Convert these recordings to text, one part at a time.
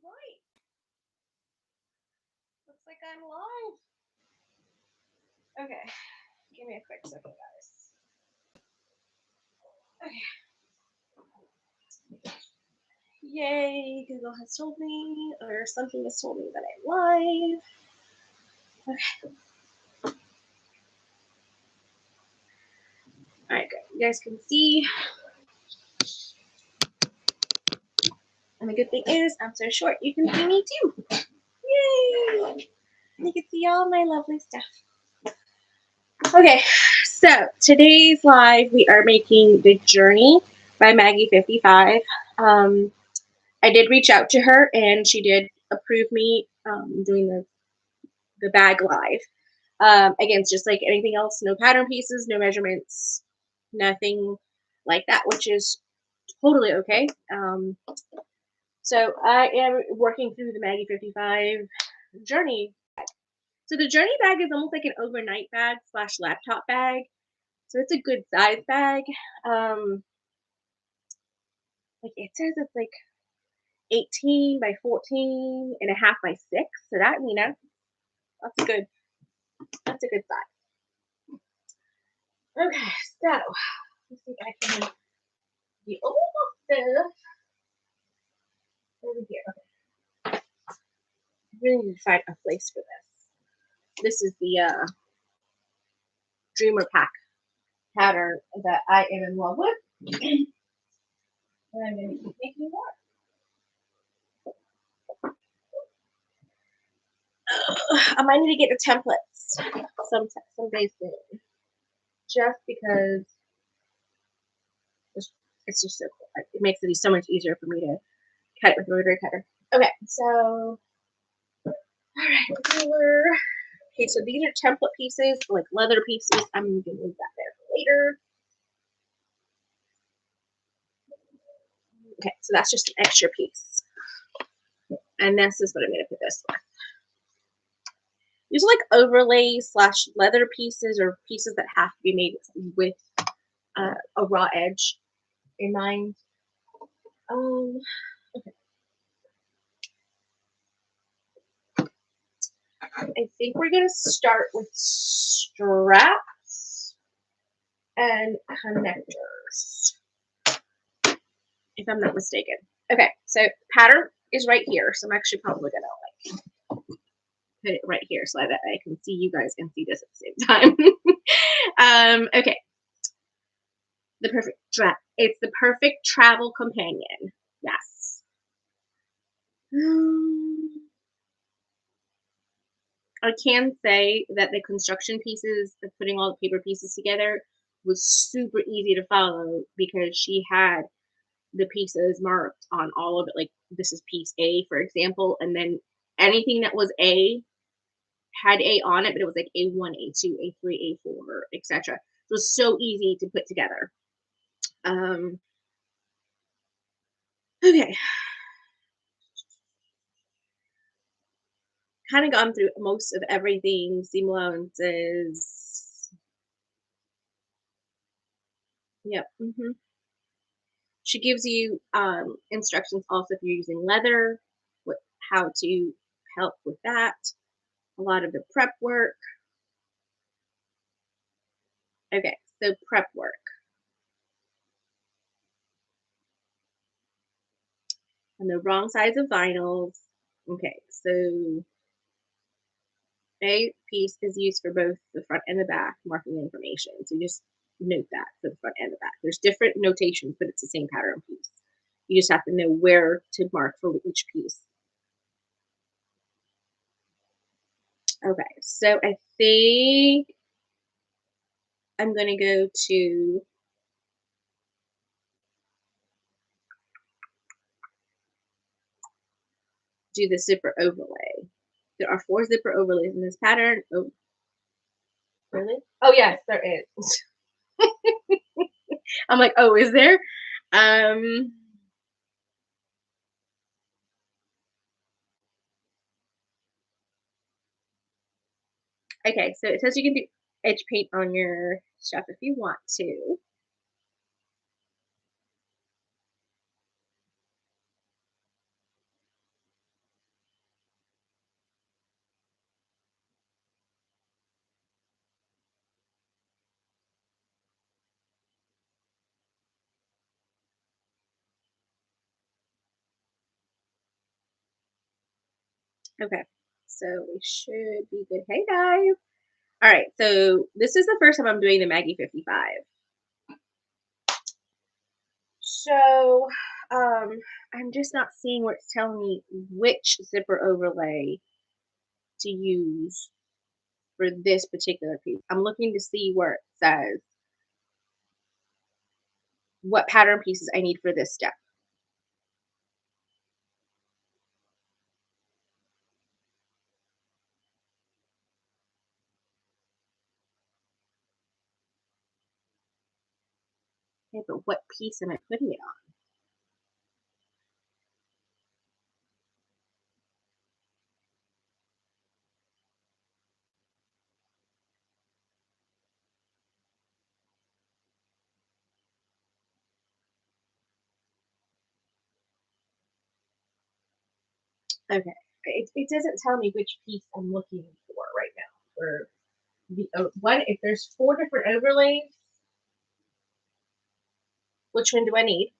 Alright. Looks like I'm live. Okay. Give me a quick second, guys. Okay. Yay, Google has told me, or something has told me that I'm live. Okay. Alright, good. You guys can see. And the good thing is, I'm so short, you can see me too. Yay! You can see all my lovely stuff. Okay, so today's live, we are making The Journey by Maggie 55. I did reach out to her, and she did approve me doing the bag live. Again, it's just like anything else, no pattern pieces, no measurements, nothing like that, which is totally okay. So I am working through the Maggie 55 Journey bag. So the Journey bag is almost like an overnight bag / laptop bag. So it's a good size bag. Like it says it's like 18 by 14 and a half by 6. So that, that's a good size. Okay, so let's see if I can get all the stuff over here. Okay. I really need to find a place for this. This is the Dreamer Pack pattern that I am in love with. And I'm going to keep making more. I might need to get the templates someday soon. Just because it's just so cool. It makes it so much easier for me to cut it with a rotary cutter. Okay, so alright, okay, so these are template pieces, like leather pieces. I'm going to leave that there for later. Okay, so that's just an extra piece. And this is what I'm going to put this with. These are like overlays / leather pieces, or pieces that have to be made with a raw edge in mind. Okay. I think we're going to start with straps and connectors, if I'm not mistaken. Okay, so pattern is right here, so I'm actually probably going to like put it right here so that I can see you guys and see this at the same time. Okay. It's the perfect travel companion. Yes. I can say that the construction pieces of putting all the paper pieces together was super easy to follow, because she had the pieces marked on all of it. Like this is piece A, for example, and then anything that was A had A on it, but it was like A1, A2, A3, A4, etc. It was so easy to put together. Okay. Kind of gone through most of everything. Seam allowances. Yep. She gives you instructions also if you're using leather, how to help with that. A lot of the prep work. Okay, so prep work. And the wrong size of vinyls. Okay, so A piece is used for both the front and the back, marking information. So just note that for the front and the back. There's different notations, but it's the same pattern piece. You just have to know where to mark for each piece. Okay, so I think I'm going to go to do the zipper overlay. There are 4 zipper overlays in this pattern. Oh, really? Oh, yes, there is. I'm like, oh, is there? Okay, so it says you can do edge paint on your stuff if you want to. Okay, so we should be good. Hey guys. All right, so this is the first time I'm doing the Maggie 55. So I'm just not seeing where it's telling me which zipper overlay to use for this particular piece. I'm looking to see where it says what pattern pieces I need for this step. Okay, but what piece am I putting it on? Okay, it doesn't tell me which piece I'm looking for right now. For the one, if there's 4 different overlays, which one do I need?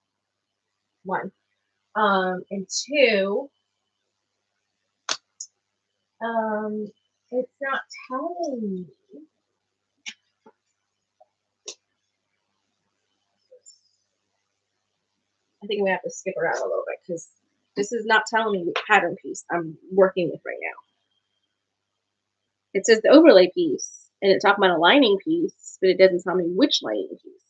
One. And two, um, it's not telling me. I think we have to skip around a little bit because this is not telling me which pattern piece I'm working with right now. It says the overlay piece, and it's talking about a lining piece, but it doesn't tell me which lining piece.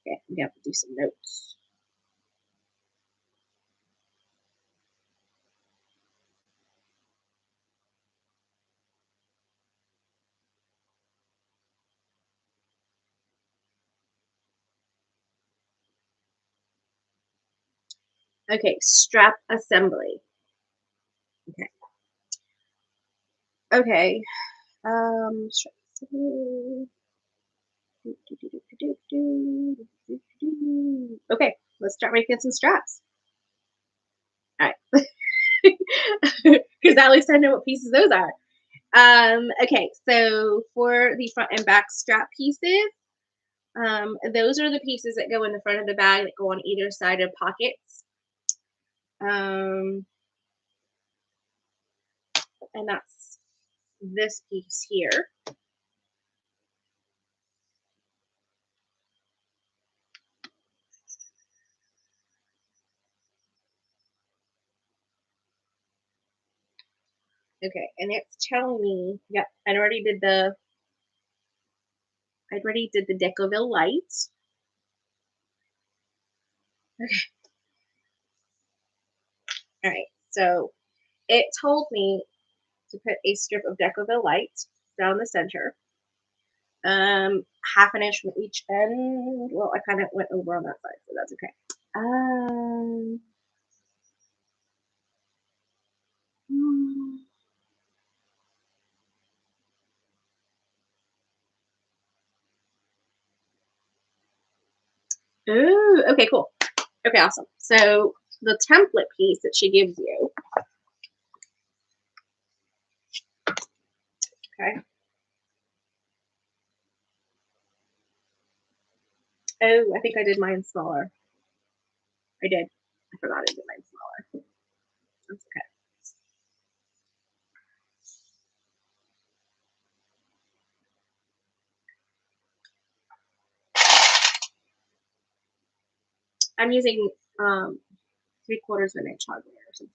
Okay, we have to do some notes. Okay, strap assembly. Okay. Okay. Strap assembly. Okay, let's start making some straps. All right. Because at least I know what pieces those are. Okay, so for the front and back strap pieces, those are the pieces that go in the front of the bag that go on either side of pockets. And that's this piece here. Okay, and it's telling me, yep, I already did the Decoville lights. Okay. All right, so it told me to put a strip of Decoville light down the center, half an inch from each end. Well, I kind of went over on that side, so that's okay. Oh, okay, cool. Okay, awesome. So the template piece that she gives you. Okay. Oh, I think I did mine smaller. I did. I forgot I did mine smaller. That's okay. I'm using 3/4 of an inch hardware or something.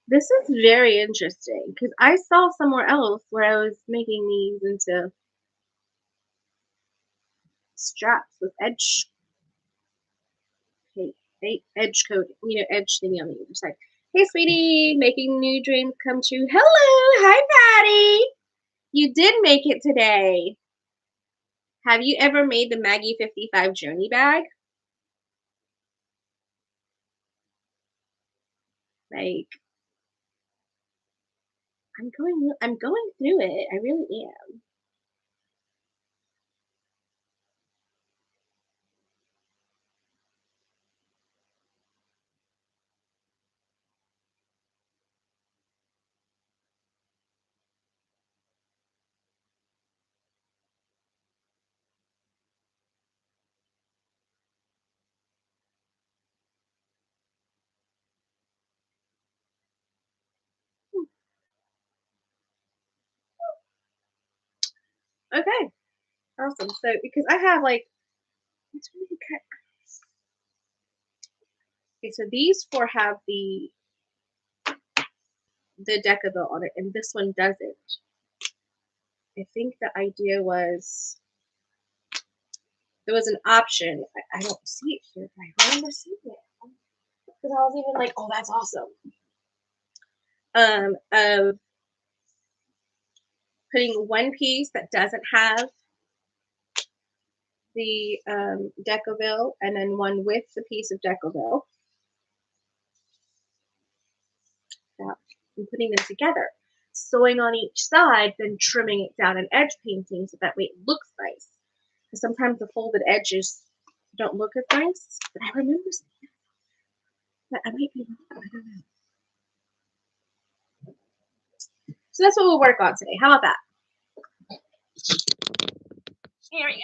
This is very interesting because I saw somewhere else where I was making these into straps with edge coat, edge thingy on the other side. Hey, sweetie, making new dreams come true. Hello, hi, Patty. You did make it today. Have you ever made the Maggie 55 journey bag? Like, I'm going through it. I really am. Okay, awesome. So because I have like, it's really okay, so these four have the Decaville on it, and this one doesn't. I think the idea was there was an option. I don't see it here, but I remember seeing it because I was even like, "Oh, that's awesome." Of putting one piece that doesn't have the Decaville, and then one with the piece of Decaville, and putting them together, sewing on each side, then trimming it down and edge painting so that way it looks nice. Because sometimes the folded edges don't look as nice. But I remember seeing that. I might be wrong. I don't know. So that's what we'll work on today. How about that? Here we go.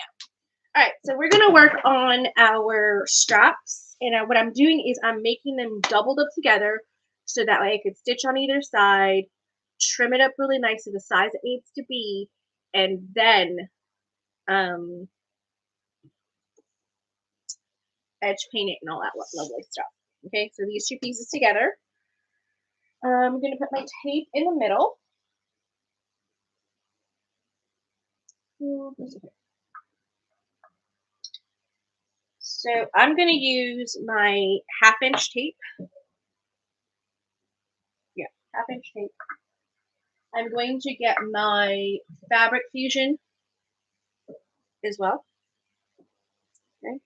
All right, so we're gonna work on our straps, and what I'm doing is I'm making them doubled up together, so that way I can stitch on either side, trim it up really nice to the size it needs to be, and then um, edge paint it and all that lovely stuff. Okay, so these two pieces together. I'm gonna put my tape in the middle. So I'm gonna use my half-inch tape. Yeah, half-inch tape. I'm going to get my fabric fusion as well. Okay,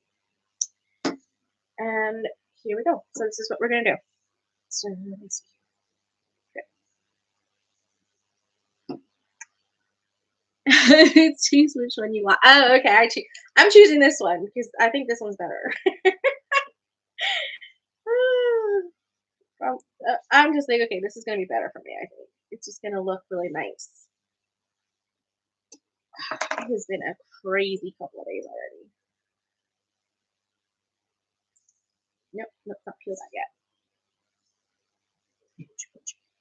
and here we go. So this is what we're gonna do. So let me see. Okay. Choose which one you want. Oh, okay. I'm choosing this one because I think this one's better. Well, I'm just like, okay, this is gonna be better for me. I think it's just gonna look really nice. It has been a crazy couple of days already. Nope, let's not peel that yet.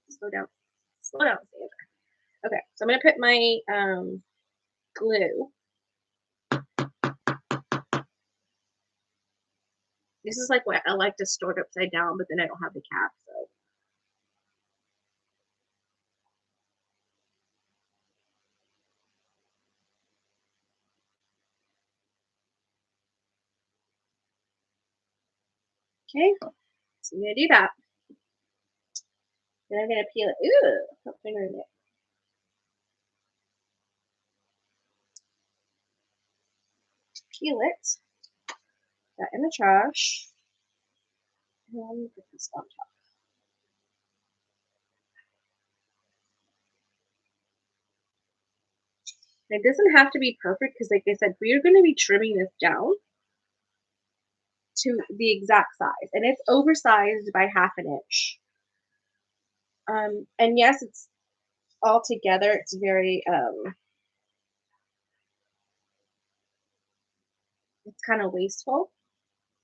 Slow down. Slow down, Sandra. Okay, so I'm gonna put my glue. This is like what I like to store it upside down, but then I don't have the cap, so. Okay, so I'm gonna do that. Then I'm gonna peel it. Ooh, don't finger in it. Peel it. Put that in the trash. And put this on top. It doesn't have to be perfect because, like I said, we are going to be trimming this down to the exact size, and it's oversized by half an inch. And yes, it's all together. It's very it's kind of wasteful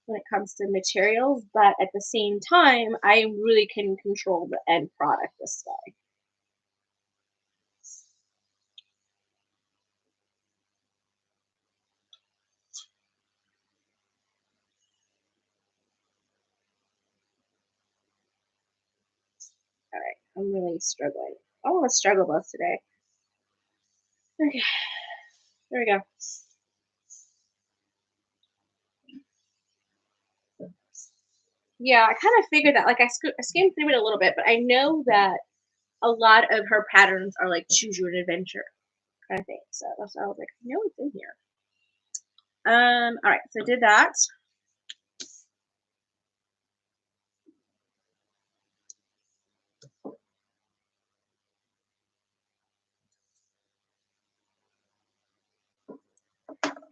when it comes to materials, but at the same time, I really can control the end product this way. All right, I'm really struggling. I want to struggle bus today. Okay, there we go. Yeah, I kind of figured that. Like I skimmed through it a little bit, but I know that a lot of her patterns are like choose your adventure kind of thing. So that's why I was like, I know it's in here. All right, so I did that.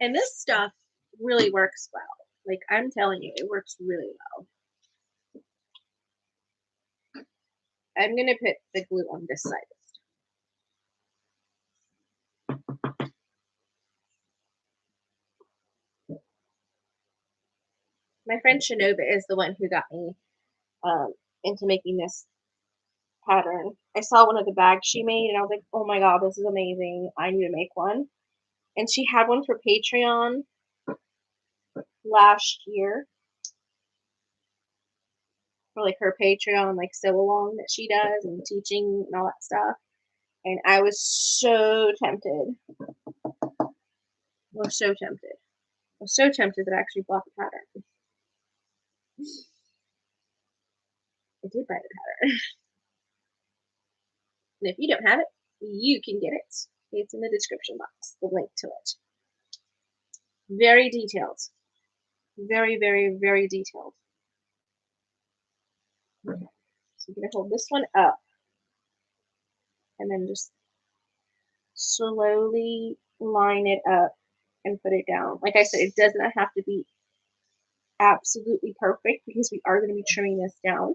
And this stuff really works well. Like, I'm telling you, it works really well. I'm going to put the glue on this side. My friend Shinova is the one who got me into making this pattern. I saw one of the bags she made, and I was like, oh my god, this is amazing. I need to make one. And she had one for Patreon last year. For like her Patreon, like sew along that she does and teaching and all that stuff. And I was so tempted. I was so tempted. I was so tempted that I actually bought the pattern. I did buy the pattern. And if you don't have it, you can get it. It's in the description box, the link to it. Very detailed. Very, very, very detailed. Okay. So I'm going to hold this one up. And then just slowly line it up and put it down. Like I said, it does not have to be absolutely perfect because we are going to be trimming this down.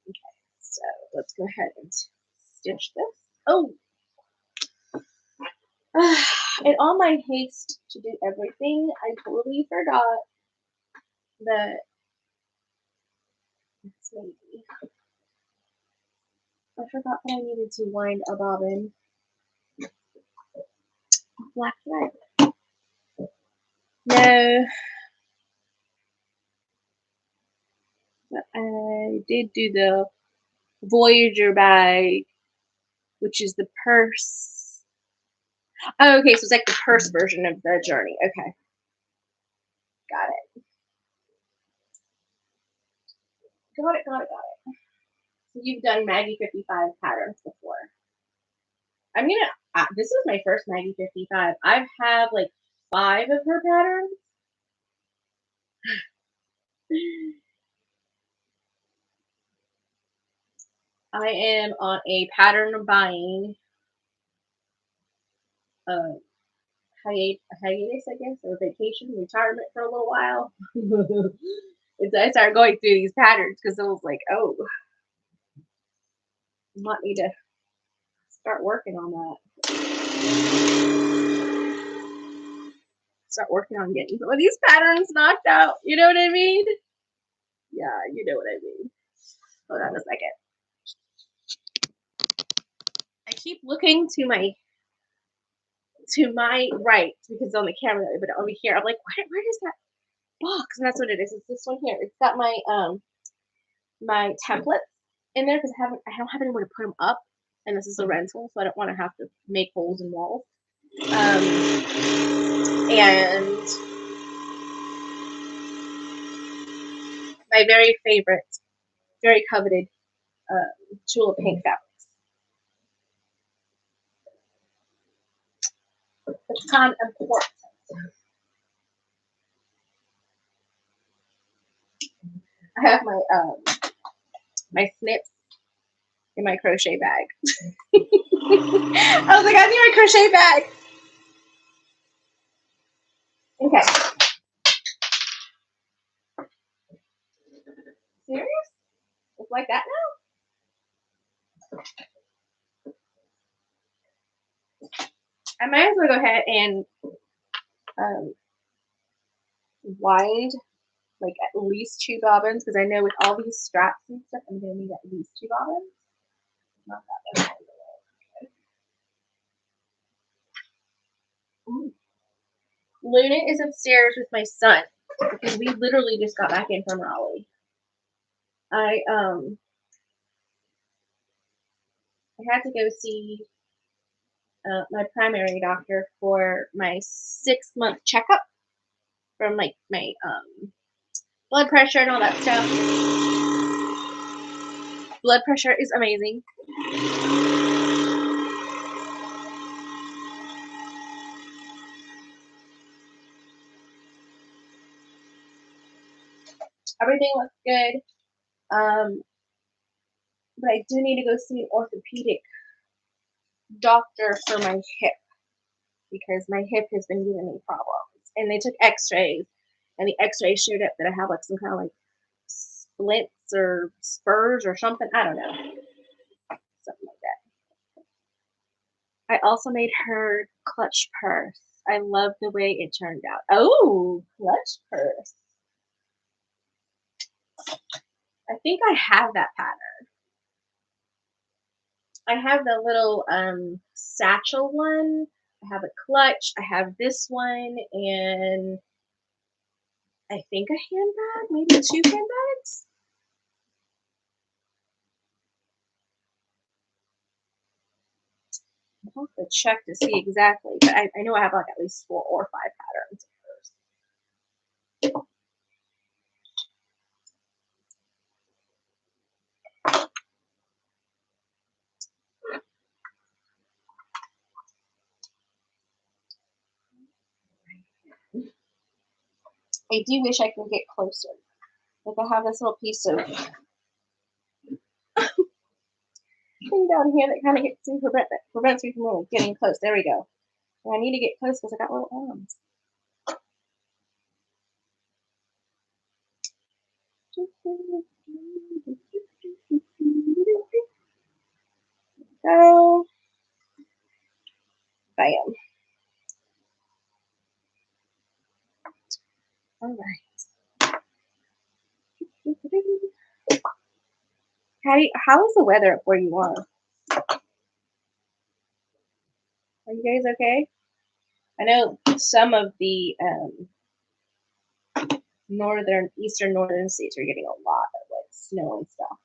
Okay, so let's go ahead and stitch this. Oh! In all my haste to do everything, I totally forgot that maybe I forgot that I needed to wind a bobbin. Black thread. No, but I did do the Voyager bag, which is the purse. Oh, okay, so it's like the purse version of the journey. Okay, got it. Got it. So you've done Maggie 55 patterns before. I'm gonna. This is my first Maggie 55. I've had like 5 of her patterns. I am on a pattern buying hiatus, I guess, or vacation, retirement for a little while. I started going through these patterns because I was like, oh, I might need to start working on that. Start working on getting some of these patterns knocked out. You know what I mean? Yeah, you know what I mean. Hold on a second. I keep looking to my right because it's on the camera, but over here, I'm like, where is that box? And that's what it is. It's this one here. It's got my my templates in there because I don't have anywhere to put them up, and this is a rental, so I don't want to have to make holes in walls. And my very favorite, very coveted tulip pink fabrics. It's kind of important. I have my snips in my crochet bag. I was like, I need my crochet bag. Okay. Serious? It's like that now? I might as well go ahead and wind like at least 2 bobbins because I know with all these straps and stuff, I'm going to need at least 2 bobbins. Not that bad. Okay. Luna is upstairs with my son because we literally just got back in from Raleigh. I had to go see my primary doctor for my 6-month checkup from like my blood pressure and all that stuff. Blood pressure is amazing. Everything looks good. But I do need to go see an orthopedic doctor for my hip because my hip has been giving me problems. And they took X-rays, and the X-rays showed up that I have like some kind of like splints or spurs or something. I don't know, something like that. I also made her clutch purse. I love the way it turned out. Oh, clutch purse. I think I have that pattern. I have the little satchel one. I have a clutch. I have this one, and I think a handbag, maybe 2 handbags. I'll have to check to see exactly, but I know I have like at least 4 or 5 patterns of hers. I do wish I could get closer. Like I have this little piece of thing down here that kind of gets me, prevents me from getting close. There we go. And I need to get close because I got little arms. Go. Bam. All right. How is the weather up where you are? Are you guys okay? I know some of the eastern northern states are getting a lot of like snow and stuff.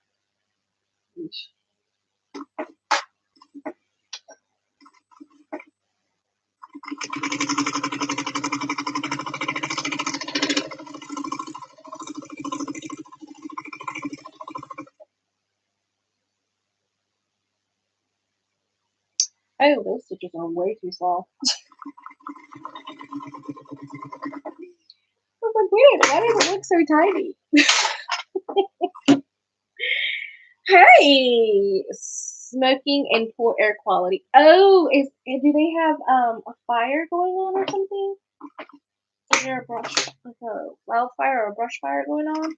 Oh, those stitches are way too small. I was like, wait, why does it look so tiny? Hey, smoking and poor air quality. Oh, do they have a fire going on or something? Is there like a wildfire or a brush fire going on?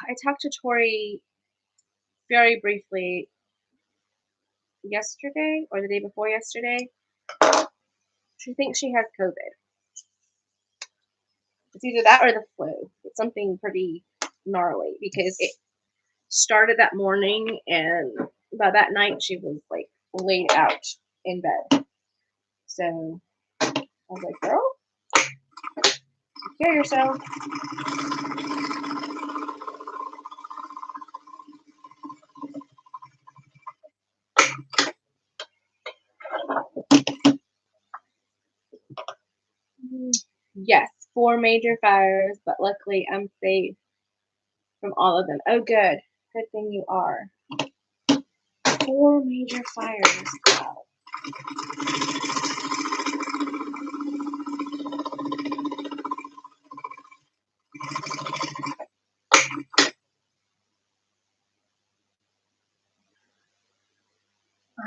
I talked to Tori very briefly yesterday or the day before yesterday. She thinks she has COVID. It's either that or the flu. It's something pretty gnarly because it started that morning and by that night she was like laid out in bed. So I was like, girl, take care of yourself. Yes, 4 major fires, but luckily I'm safe from all of them. Oh, good. Good thing you are. 4 major fires. Wow.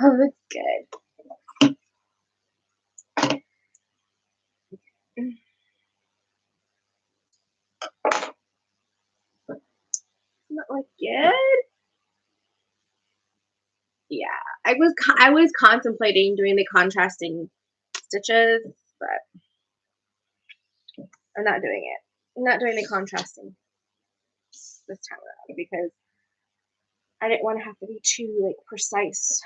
Oh, that's good. Not like good. Yeah, I was contemplating doing the contrasting stitches, but I'm not doing it. I'm not doing the contrasting this time around because I didn't want to have to be too like precise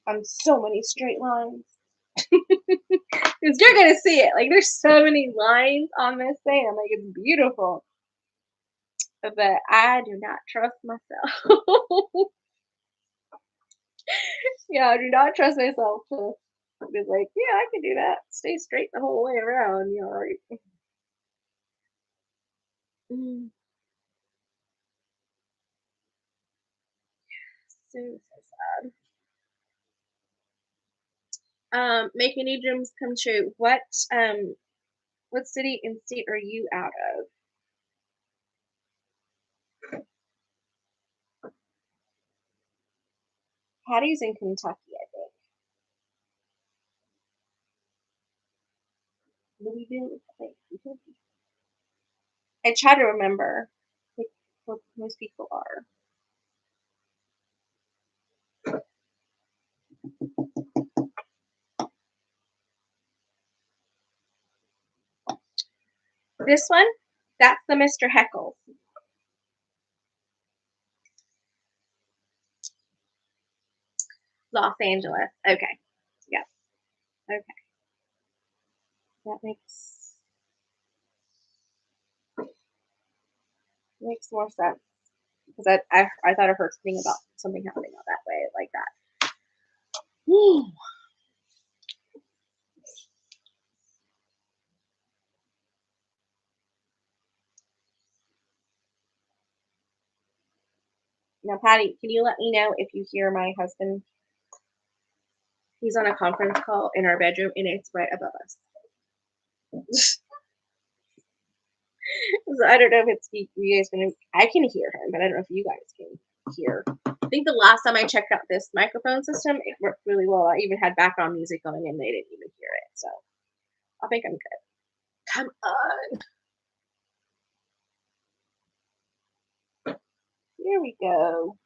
on so many straight lines. Because you're gonna see it. Like there's so many lines on this thing. I'm like, it's beautiful. But I do not trust myself. Yeah, I do not trust myself to be like, yeah, I can do that. Stay straight the whole way around. You know, right? Mm, so sad. Make any dreams come true. What city and state are you out of? Patty's in Kentucky, I think. Louisville, I think. Kentucky. I try to remember like, what most people are. This one, that's the Mr. Heckle. Los Angeles. Okay. Yeah. Okay. That makes more sense because I thought I heard something about something happening out that way like that. Whew. Now, Patty, can you let me know if you hear my husband? He's on a conference call in our bedroom, and it's right above us. So I don't know if it's you guys can. I can hear him, but I don't know if you guys can hear. I think the last time I checked out this microphone system, it worked really well. I even had background music going, and they didn't even hear it. So I think I'm good. Come on. Here we go.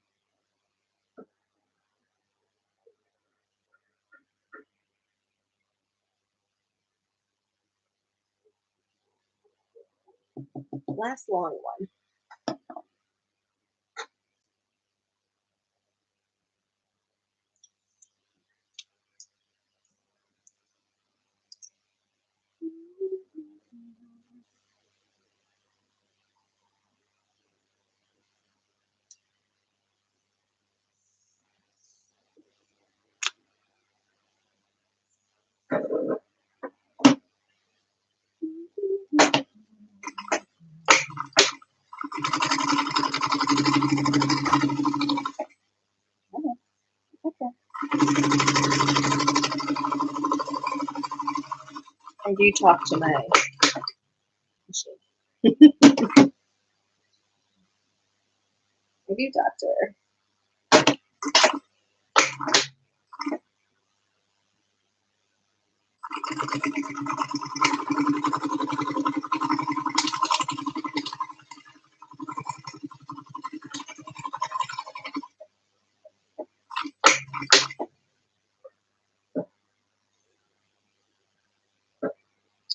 Last long one. Okay. I do talk to my machine. I do talk to her.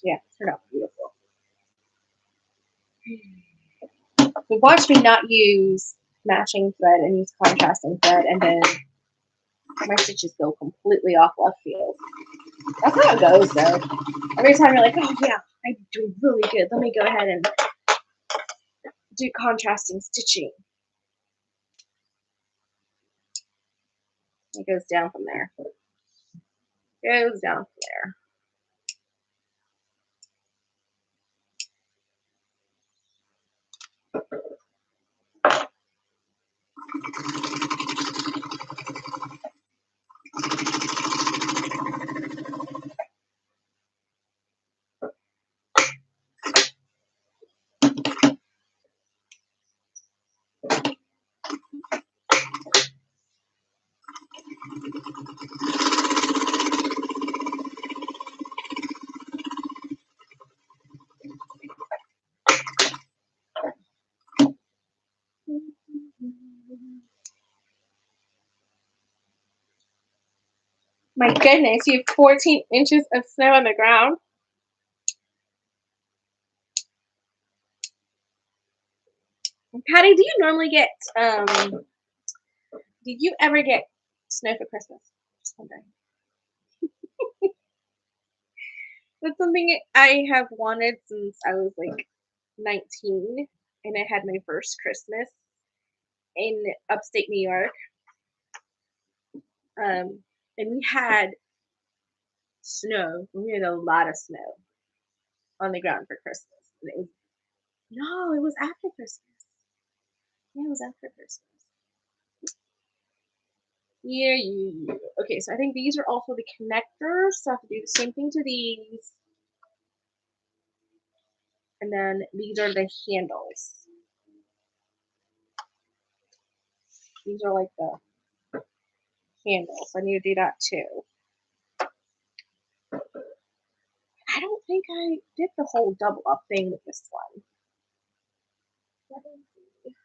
Yeah, it turned out beautiful. So watch me not use matching thread and use contrasting thread, and then my stitches go completely off left field. That's how it goes, though. Every time you're like, oh yeah, I'm doing really good. Let me go ahead and do contrasting stitching. It goes down from there. Goes down from there. My goodness, you have 14 inches of snow on the ground. Patty, do you normally get, did you ever get snow for Christmas? Just wondering. That's something I have wanted since I was like 19, and I had my first Christmas in upstate New York. And we had snow. We had a lot of snow on the ground for Christmas. And no, it was after Christmas. Yeah, it was after Christmas. Yeah. Okay, so I think these are also the connectors. So I have to do the same thing to these. And then these are the handles. These are like the handles. I need to do that too. I don't think I did the whole double up thing with this one. Let me see.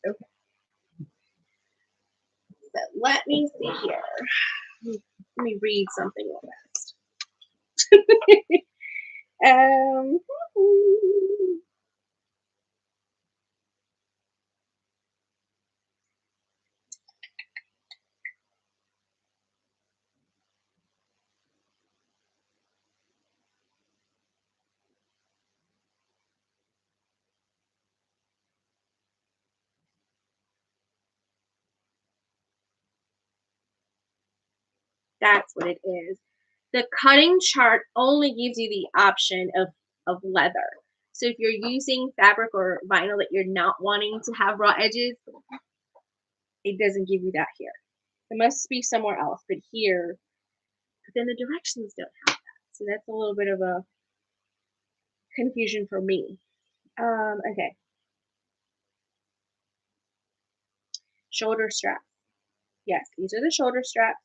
Okay, so let me see here. Let me read something real fast. um, that's what it is. The cutting chart only gives you the option of leather. So if you're using fabric or vinyl that you're not wanting to have raw edges, it doesn't give you that here. It must be somewhere else, but here, but then the directions don't have that. So that's a little bit of a confusion for me. Okay. Shoulder straps. Yes, these are the shoulder straps,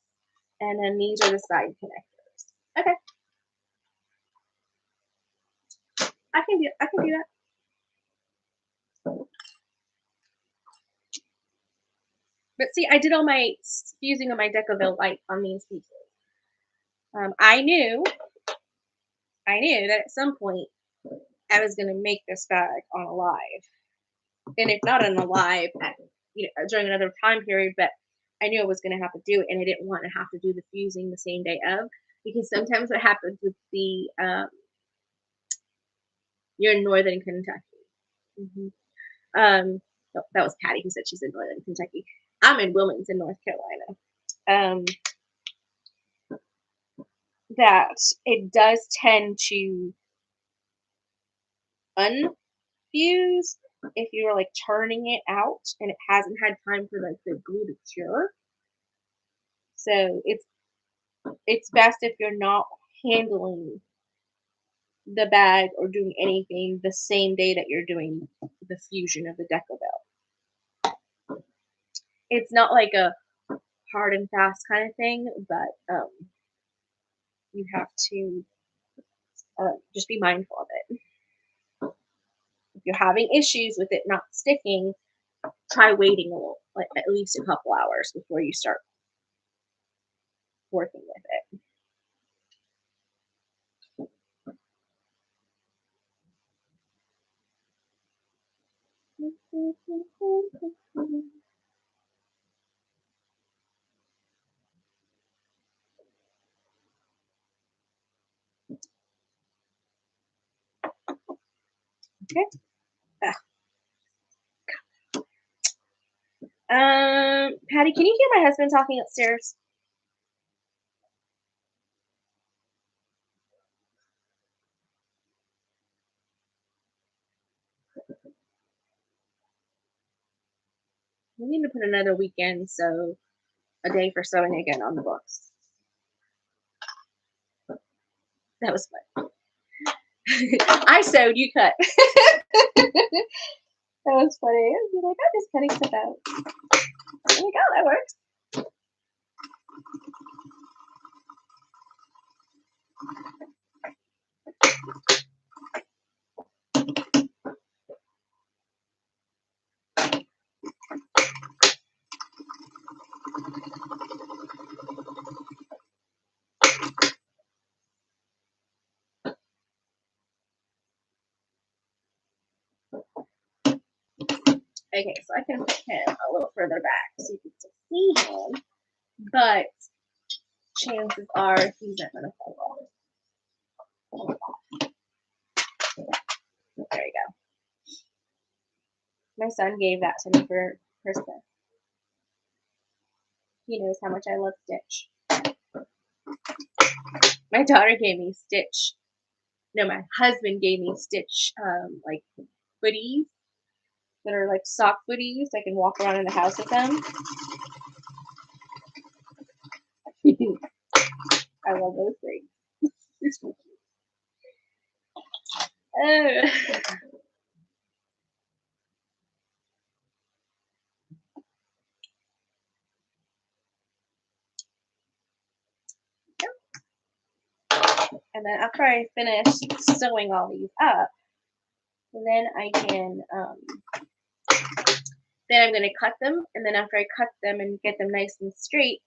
and then these are the side connectors. Okay. I can do that. But see, I did all my fusing of my Decaville light on these pieces. I knew that at some point I was going to make this bag on a live, and if not on a live, during another time period. But I knew I was going to have to do it, and I didn't want to have to do the fusing the same day of, because sometimes what happens with the you're in northern Kentucky. Mm-hmm. No, that was Patty who said she's in northern Kentucky. I'm in Wilmington, North Carolina. That it does tend to unfuse if you're like turning it out and it hasn't had time for like the glue to cure. So it's best if you're not handling the bag or doing anything the same day that you're doing the fusion of the Decaville. It's not like a hard and fast kind of thing, but you have to just be mindful of it. If you're having issues with it not sticking, try waiting a little, like at least a couple hours before you start working with it. Okay. Patty, can you hear my husband talking upstairs? We need to put another weekend, so a day for sewing again on the books. That was fun. I sewed, you cut. That was funny. You're like, I'm just cutting stuff out. I'm like, oh, that works. Okay, so I can put him a little further back so you can still see him, but chances are he's not going to fall off. There you go. My son gave that to me for Christmas. He knows how much I love Stitch. My daughter gave me Stitch. No, my husband gave me Stitch, like hoodies that are like sock hoodies. I can walk around in the house with them. I love those things. Oh. And then after I finish sewing all these up, then I can, then I'm going to cut them. And then after I cut them and get them nice and straight,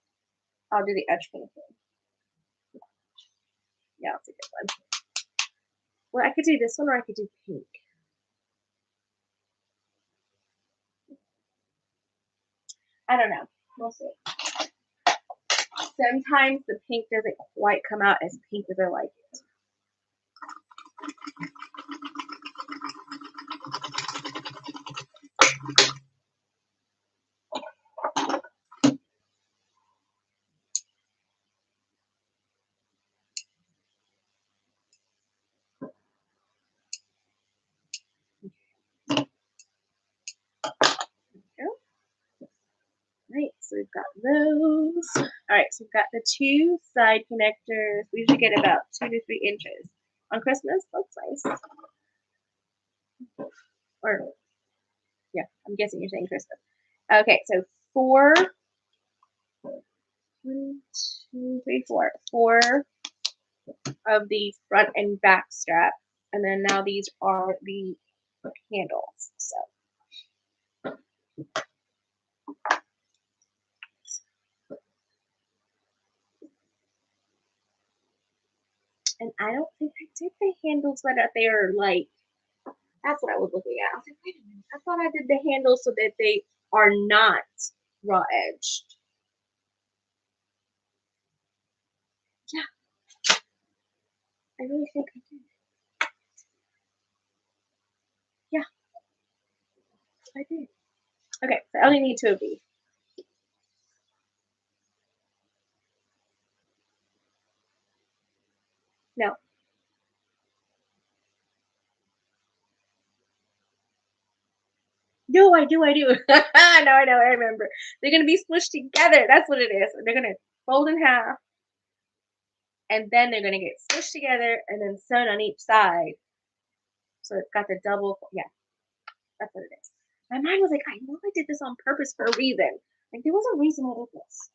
I'll do the edge painting. Yeah, I'll take this one. Well, I could do this one or I could do pink. I don't know. We'll see. Sometimes the pink doesn't quite come out as pink as I like it. Right, so we've got those. All right, so we've got the two side connectors. We usually get about 2 to 3 inches. On Christmas, that's nice. Or, yeah, I'm guessing you're saying Christmas. Okay, so 4, 1, 2, 3, 4. 4 of the front and back strap. And then now these are the handles. So. And I don't think I did the handles so that they are like, that's what I was looking at. I was like, wait a minute. I thought I did the handles so that they are not raw edged. Yeah. I really think I did. Yeah. I did. Okay, so I only need 2 of these. No. No, I do. No, I know, I remember. They're gonna be smushed together. That's what it is. They're gonna fold in half, and then they're gonna get smushed together and then sewn on each side. So it's got the double. Yeah, that's what it is. My mind was like, I know I did this on purpose for a reason. Like there was a reason I did this.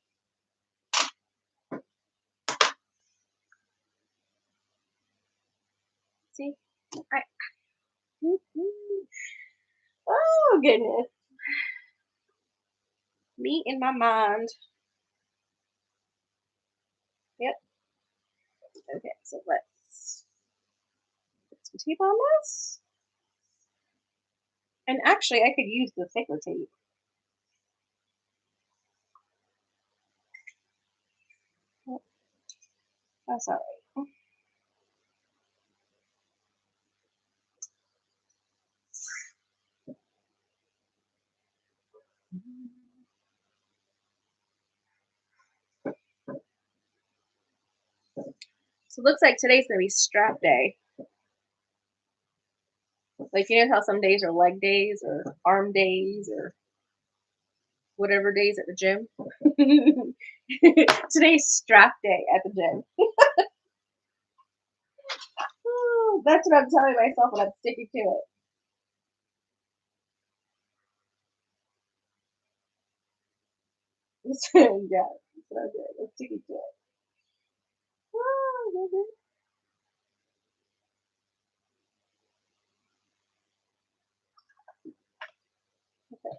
See, I. Oh goodness, me in my mind. Yep. Okay, so let's put some tape on this. And actually, I could use the thicker tape. Oh, that's all right. So it looks like today's gonna be strap day. Like you know how some days are leg days or arm days or whatever days at the gym. Today's strap day at the gym. Oh, that's what I'm telling myself when I'm sticking to it. Yeah, that's what I'm doing. I'm sticking to it. Oh, okay.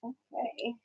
Okay.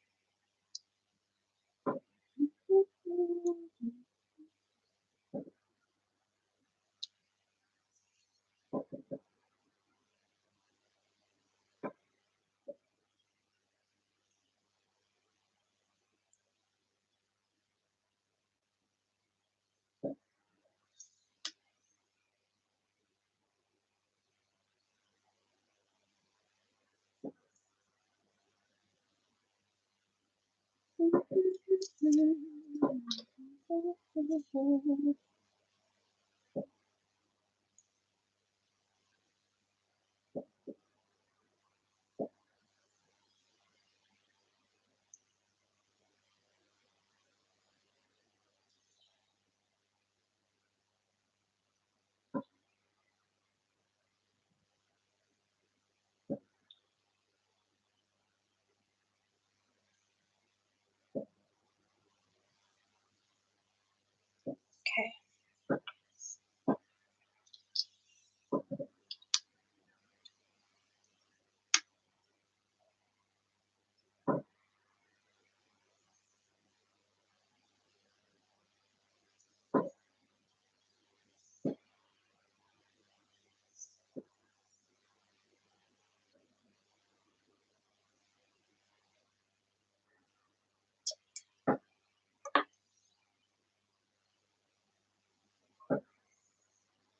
Okay.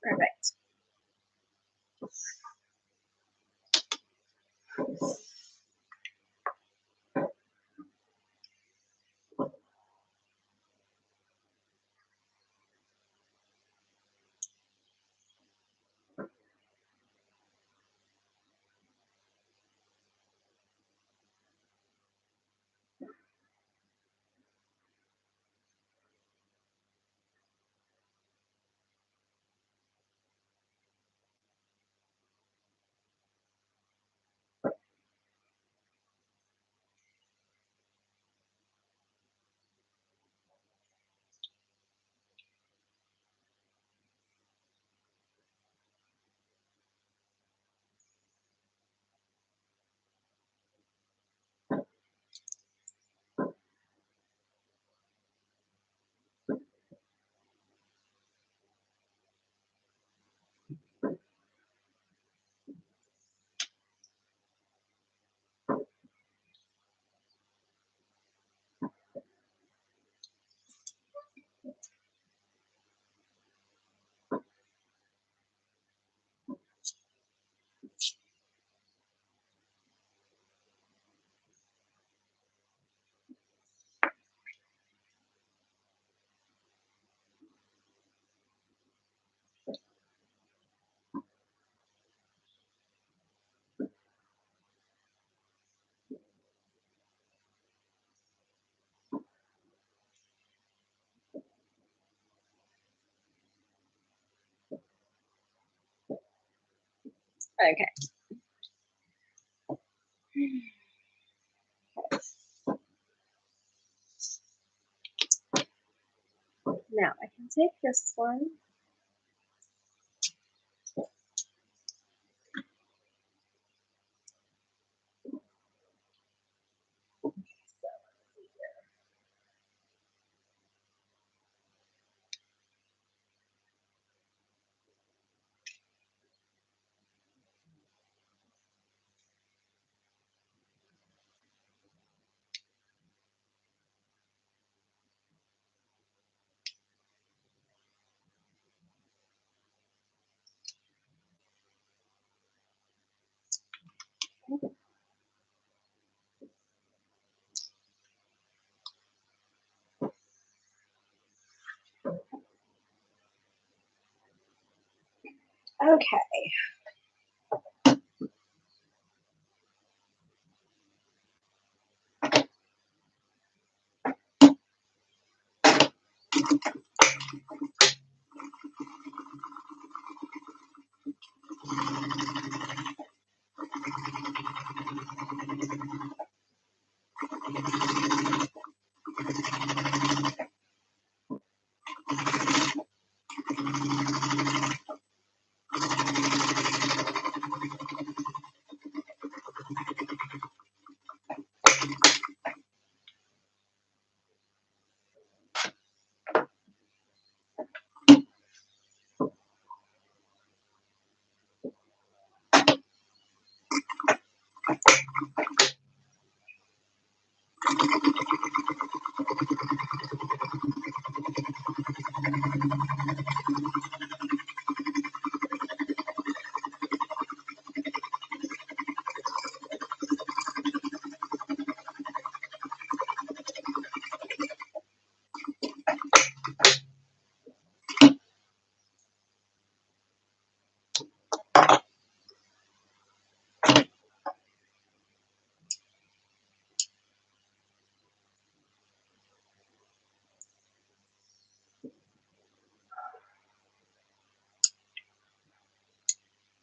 Perfect. Okay. Now I can take this one. Okay.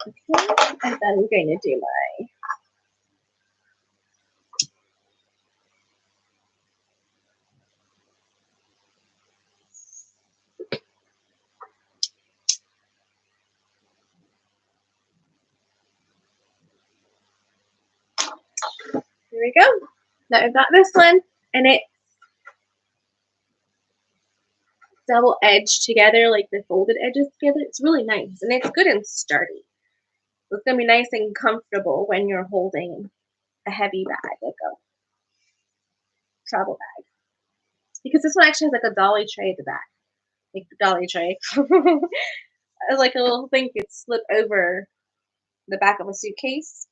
Okay, and then I'm going to do my here we go. Now I've got this one, and it's double edged together, like the folded edges together. It's really nice, and it's good and sturdy. It's gonna be nice and comfortable when you're holding a heavy bag, like a travel bag. Because this one actually has like a dolly tray at the back, like the dolly tray, like a little thing you could slip over the back of a suitcase.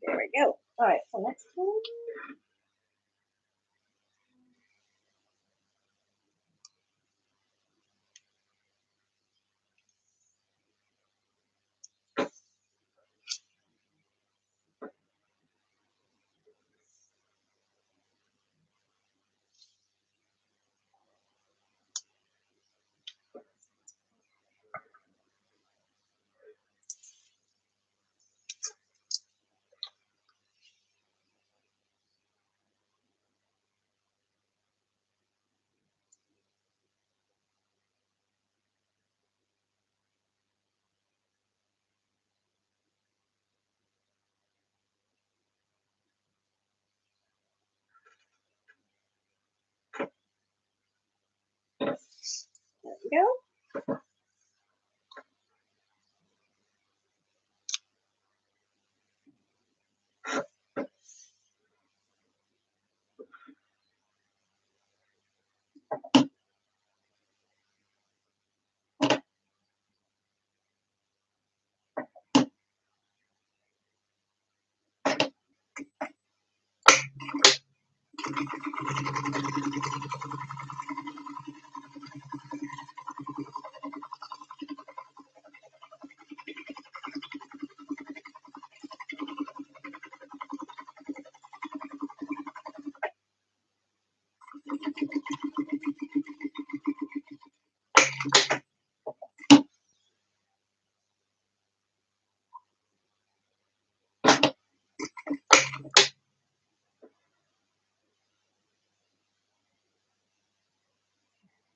There we go. All right, so next one. There we go.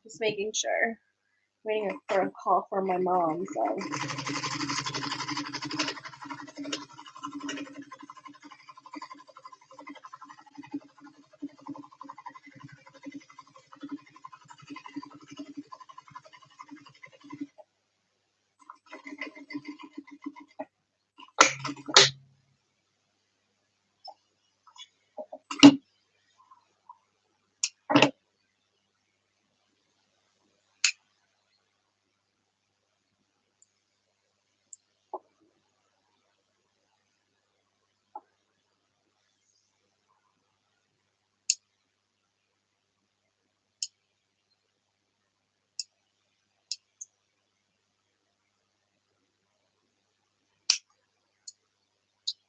Just making sure. Waiting for a call from my mom, so.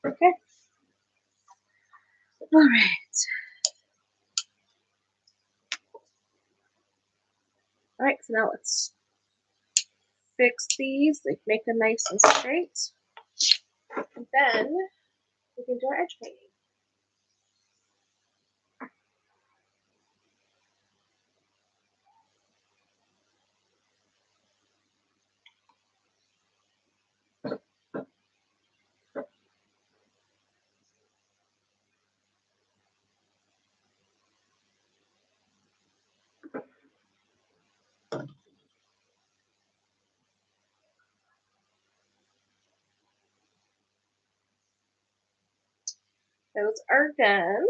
Okay. All right. All right, so now let's fix these, like make them nice and straight. And then we can do our edge painting. Those are done.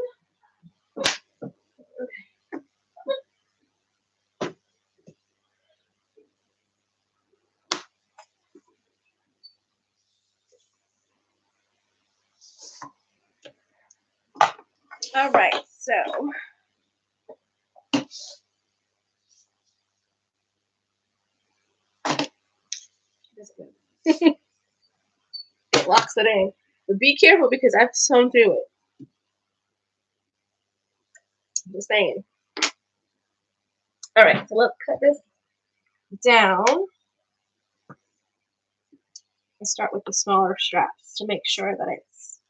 All right, so it locks it in. But be careful because I've sewn through it. I'm just saying. All right, so let's cut this down and start with the smaller straps to make sure that it's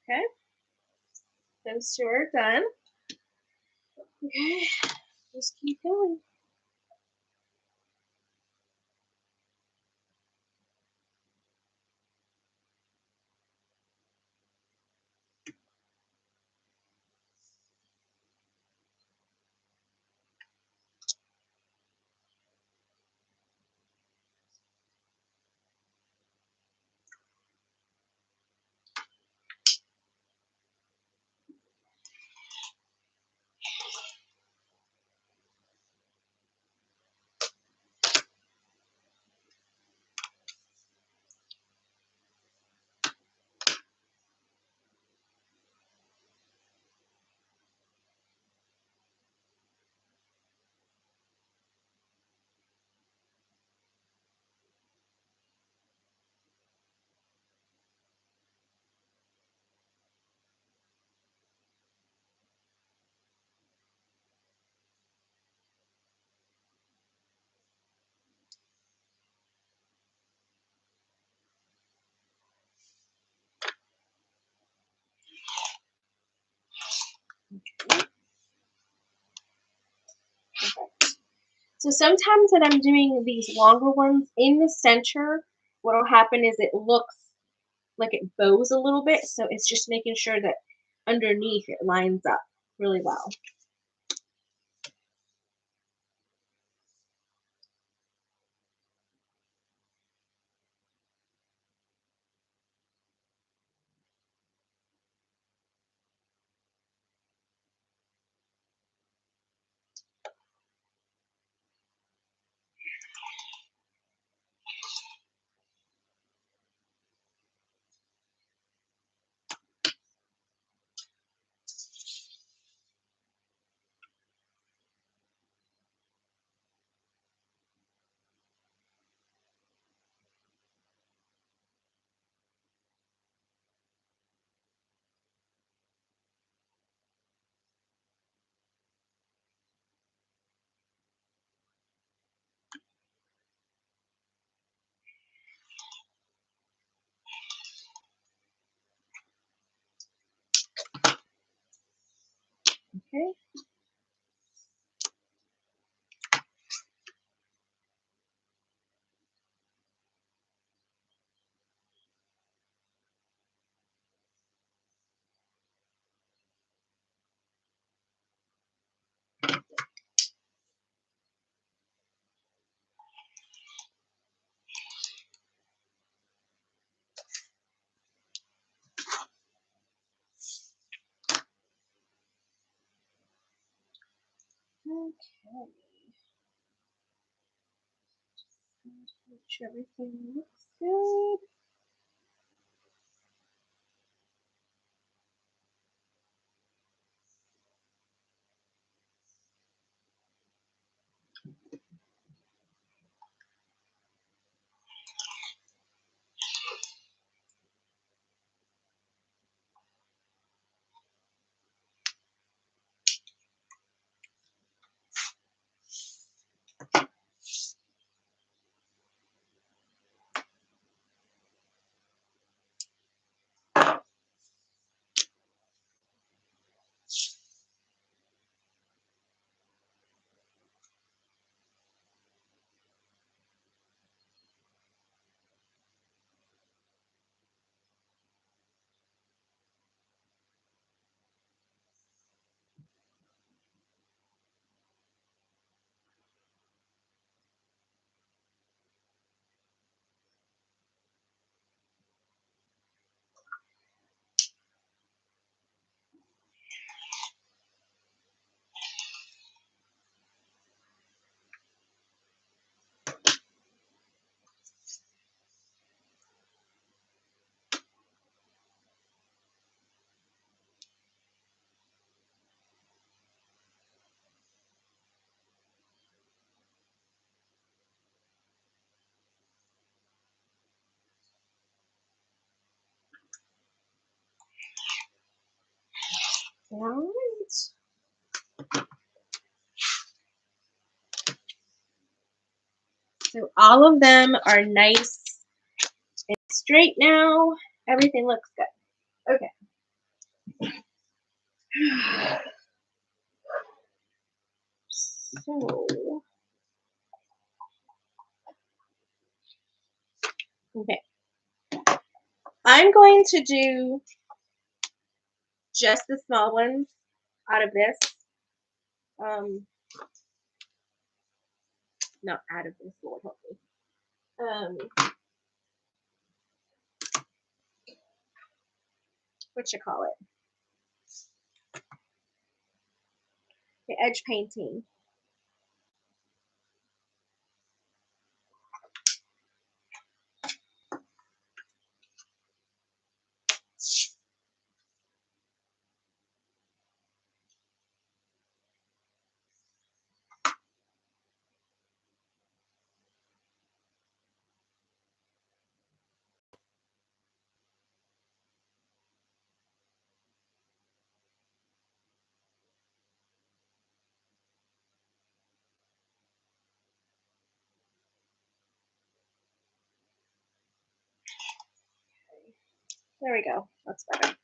Okay, those two are done. Okay, just keep going. So sometimes when I'm doing these longer ones in the center, what will happen is it looks like it bows a little bit. So it's just making sure that underneath it lines up really well. Okay. Okay. Make sure everything looks good. All right. So all of them are nice and straight now. Everything looks good. Okay. So, okay. I'm going to do just the small ones out of this. Not out of this, Lord help me. What you call it? The edge painting. There we go. That's better.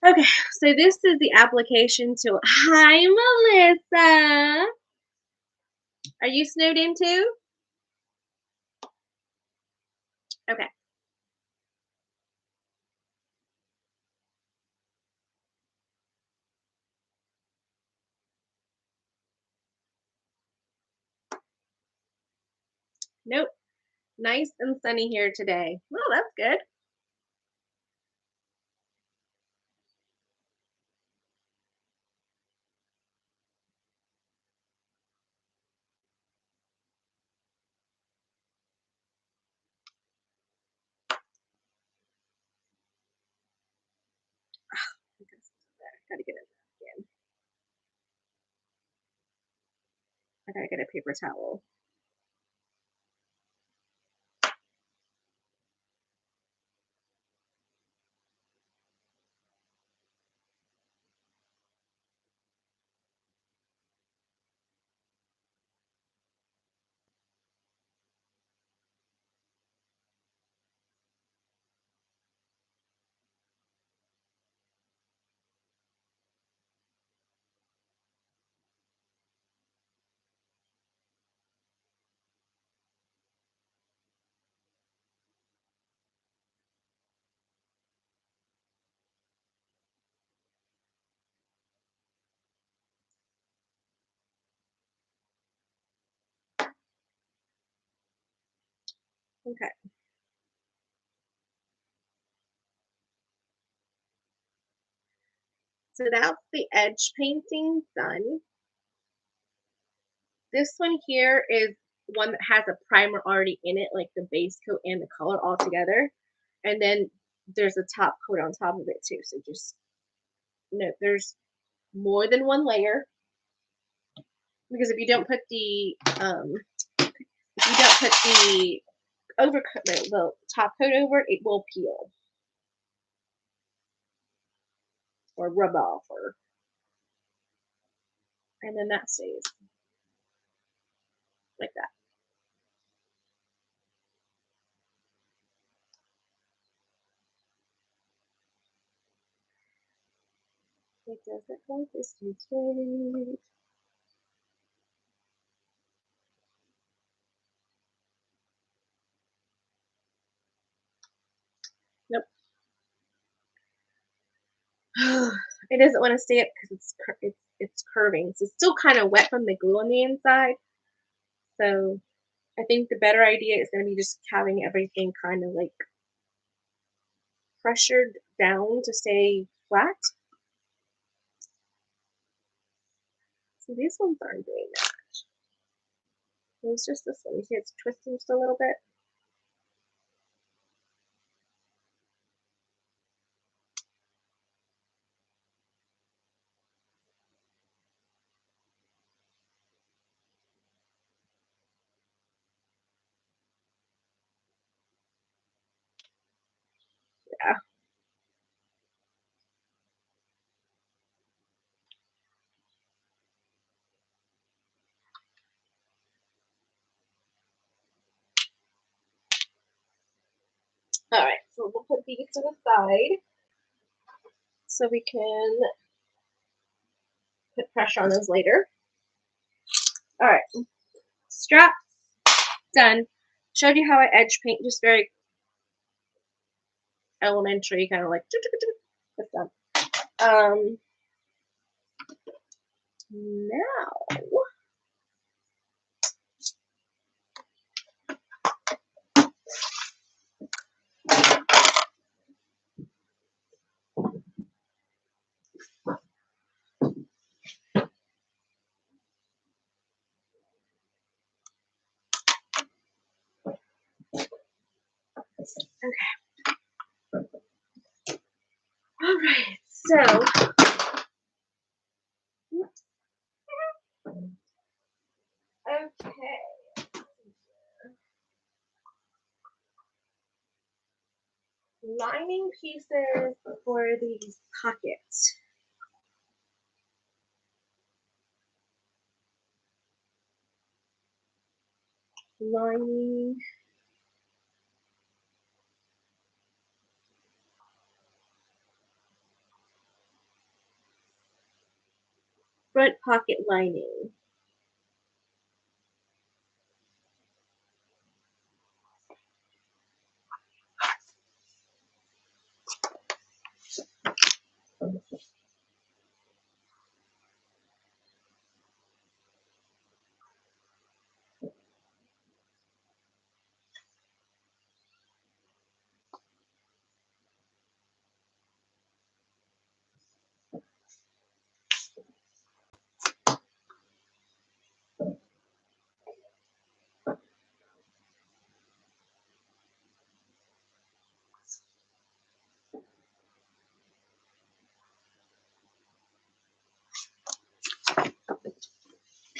Okay, so this is the application tool. Hi, Melissa. Are you snowed in too? Okay. Nope. Nice and sunny here today. Well, that's good. Gotta get it again. I gotta get a paper towel. Okay. So that's the edge painting done. This one here is one that has a primer already in it, like the base coat and the color all together. And then there's a top coat on top of it too. So just note there's more than one layer, because if you don't put the overcoat, the top coat over, it will peel or rub off, or and then that stays like that. It doesn't want this to straight. Nope. It doesn't want to stay up because it's curving. So it's still kind of wet from the glue on the inside. So I think the better idea is going to be just having everything kind of like pressured down to stay flat. So these ones aren't doing that. It was just this one. You see it's twisting just a little bit. Yeah. All right. So we'll put these to the side so we can put pressure on those later. All right, strap done. Showed you how I edge paint, just very elementary, kind of like that's done. Now okay. All right, so okay. Lining pieces for these pockets. Lining. Front pocket lining.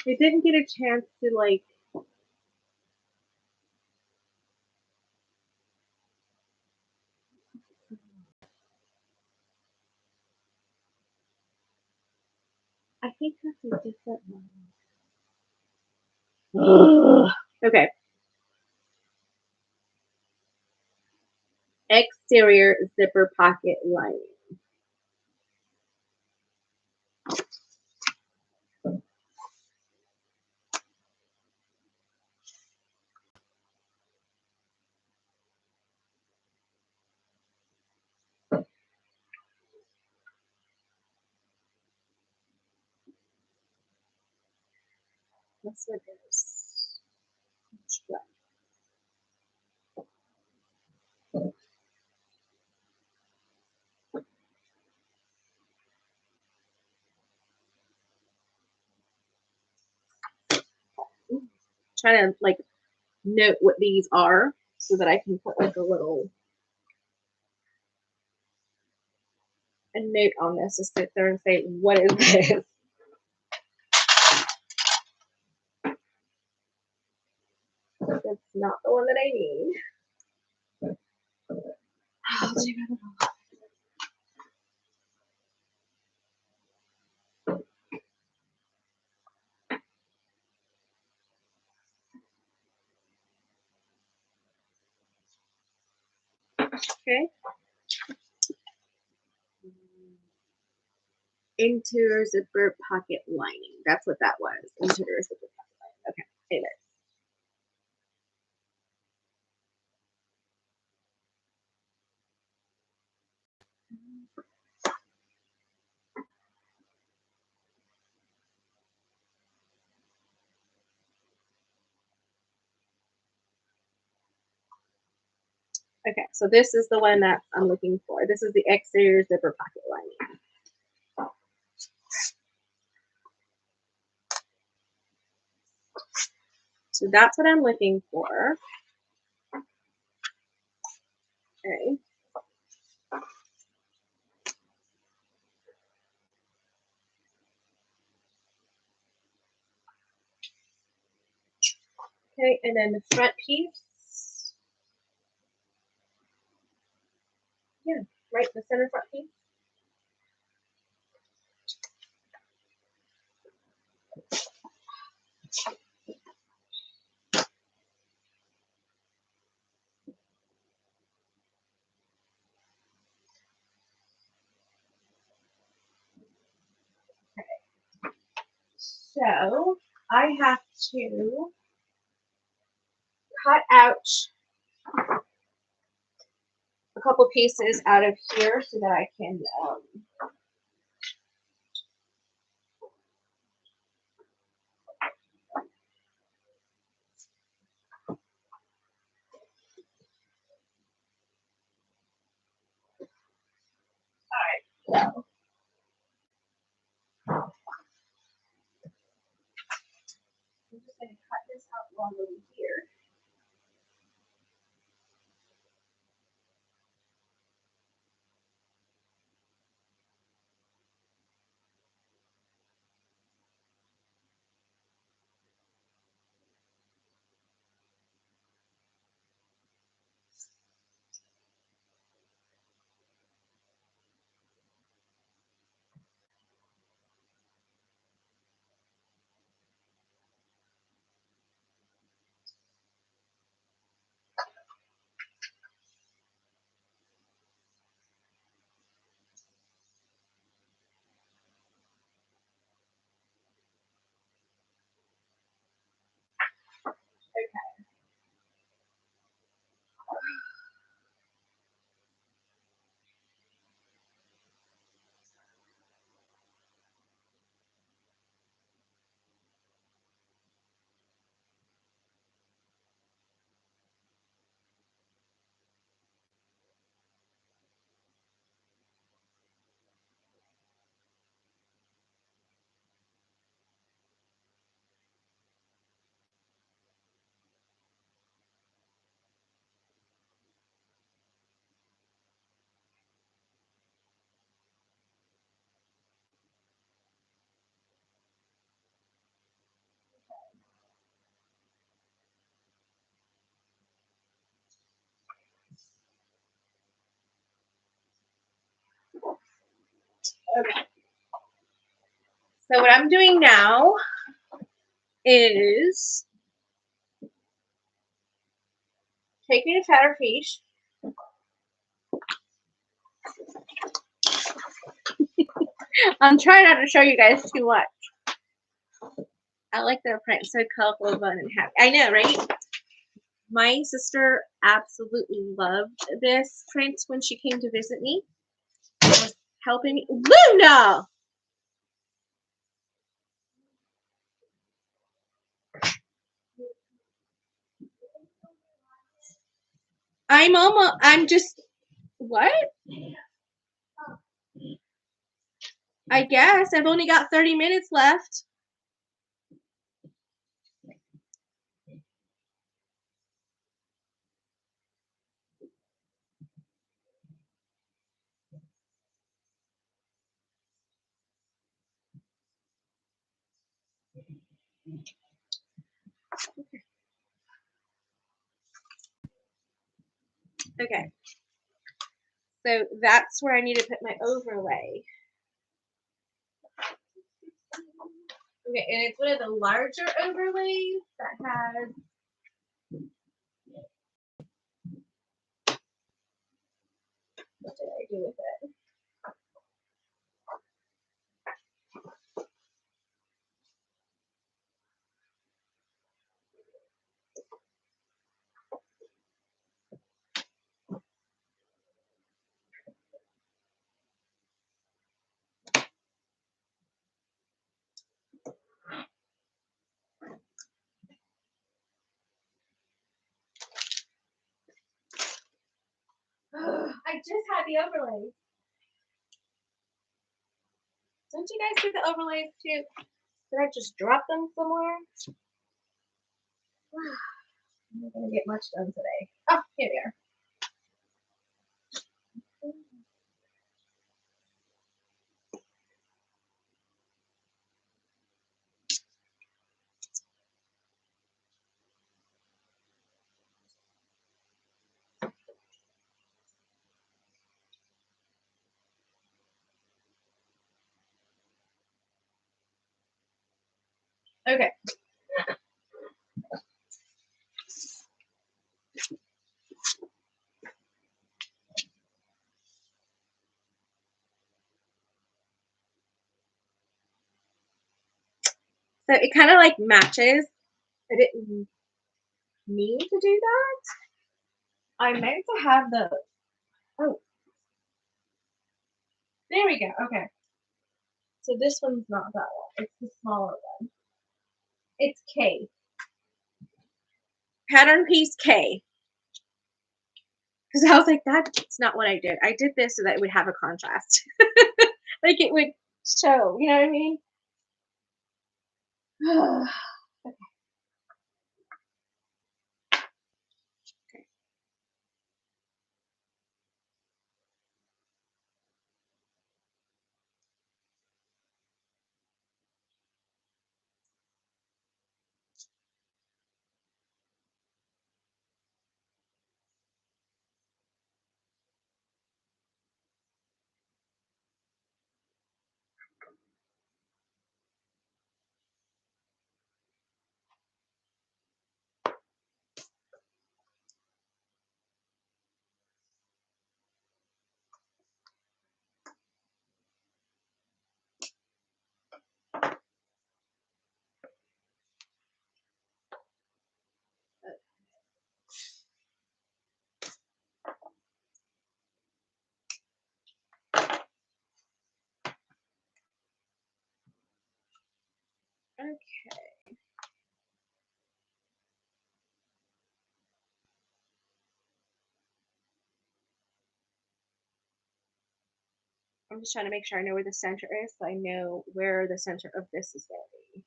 I didn't get a chance to like I think that's a different one. Okay. Exterior zipper pocket lining. That's what it is. Trying to like note what these are so that I can put like a little a note on this to sit there and say, what is this? That's not the one that I need. Okay. Interior zipper pocket lining. That's what that was. Interior zipper pocket lining. Okay. Amen. Okay, so this is the one that I'm looking for. This is the exterior zipper pocket lining. So that's what I'm looking for. Okay. Okay, and then the front piece. Yeah, right, the center front piece. So I have to cut out a couple pieces out of here so that I can so I'm just going to cut this out along over here. Okay. So what I'm doing now is taking a fatter piece. I'm trying not to show you guys too much. I like the print, so colorful, fun, and happy. I know, right? My sister absolutely loved this print when she came to visit me. It was helping me. Luna! I'm just, what? I guess. I've only got 30 minutes left. Okay. So that's where I need to put my overlay. Okay, and it's one of the larger overlays that has what did I do with it? I just had the overlays. Don't you guys see the overlays too? Did I just drop them somewhere? I'm not gonna get much done today. Oh, here they are. Okay. So it kind of like matches. I didn't mean to do that. I meant to have the, oh, there we go. Okay. So this one's not that one. It's the smaller one. It's K. Pattern piece K. Because I was like, that's not what I did. I did this so that it would have a contrast. Like it would show, you know what I mean? Okay. I'm just trying to make sure I know where the center is, so I know where the center of this is going to be.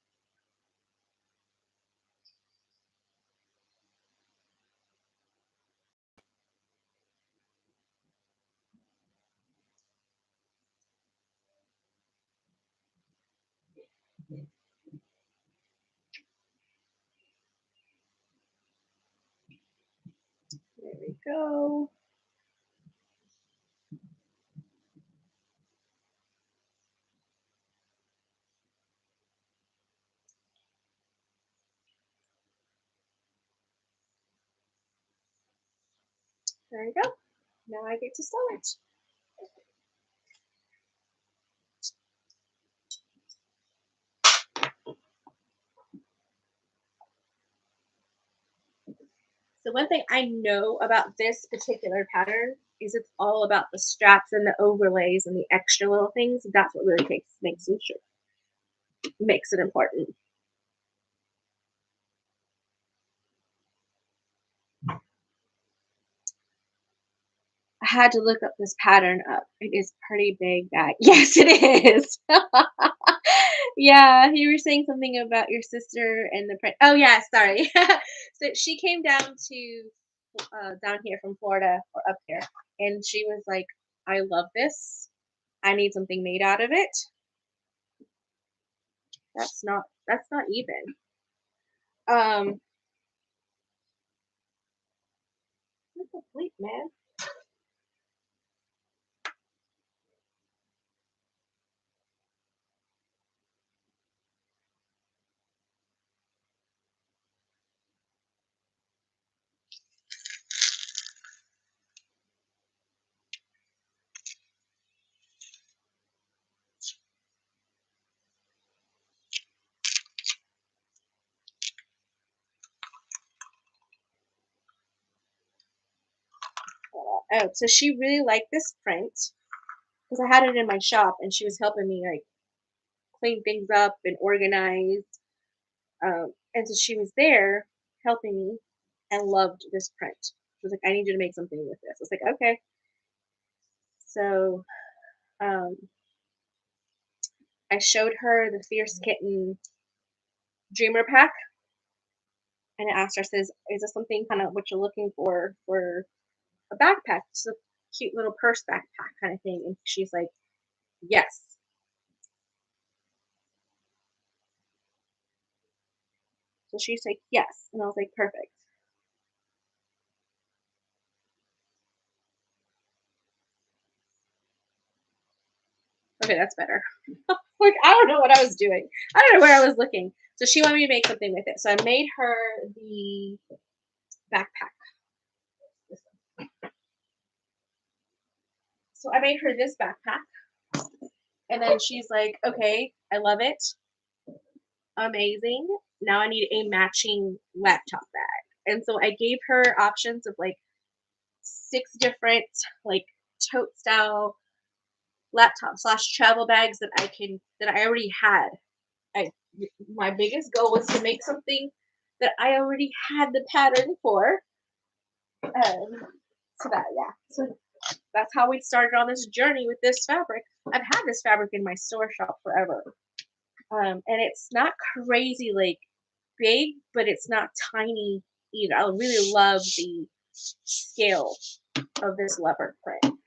There we go. There we go. Now I get to sew it. So one thing I know about this particular pattern is it's all about the straps and the overlays and the extra little things. That's what really makes it important. I had to look up this pattern up. It is pretty big bag. Yes, it is. Yeah, you were saying something about your sister and the print. Oh yeah, sorry. So she came down here from Florida or up here, and she was like, "I love this. I need something made out of it." That's not even. Um, what's the bleep, man? Oh, so she really liked this print because I had it in my shop, and she was helping me like clean things up and organize. And so she was there helping me and loved this print. She was like, "I need you to make something with this." I was like, "Okay." So um, I showed her the Fierce Kitten Dreamer pack, and I asked her, I says, "Is this something kind of what you're looking for a backpack? Just a cute little purse backpack kind of thing?" And she's like, "Yes." So she's like, "Yes," and I was like, "Perfect." Okay, that's better. Like I don't know what I was doing. I don't know where I was looking. So she wanted me to make something with it. So I made her the backpack. So I made her this backpack, and then she's like, "Okay, I love it. amazing. Now I need a matching laptop bag. And so I gave her options of like 6 different like tote style laptop slash travel bags that I already had. I My biggest goal was to make something that I already had the pattern for. So that yeah. So that's how we started on this journey with this fabric. I've had this fabric in my store shop forever. And it's not crazy like big, but it's not tiny either. I really love the scale of this leopard print.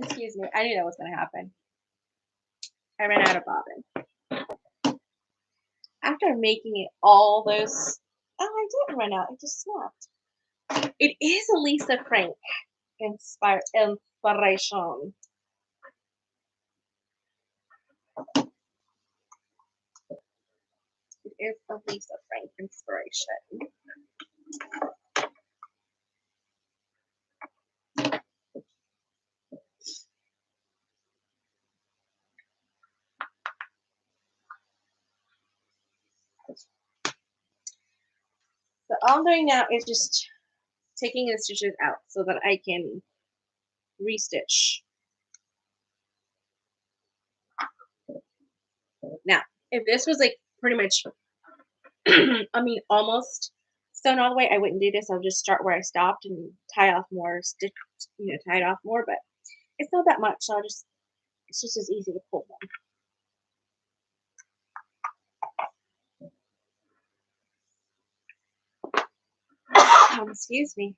Excuse me. I knew that was going to happen. I ran out of bobbin. After making it all those, oh, I didn't run out. It just snapped. It is a Lisa Frank inspiration. It is a Lisa Frank inspiration. So all I'm doing now is just taking the stitches out so that I can restitch. Now, if this was like pretty much, I mean, almost sewn all the way, I wouldn't do this. I'll just start where I stopped and tie off more, tie it off more. But it's not that much, so it's just as easy to pull them. Excuse me.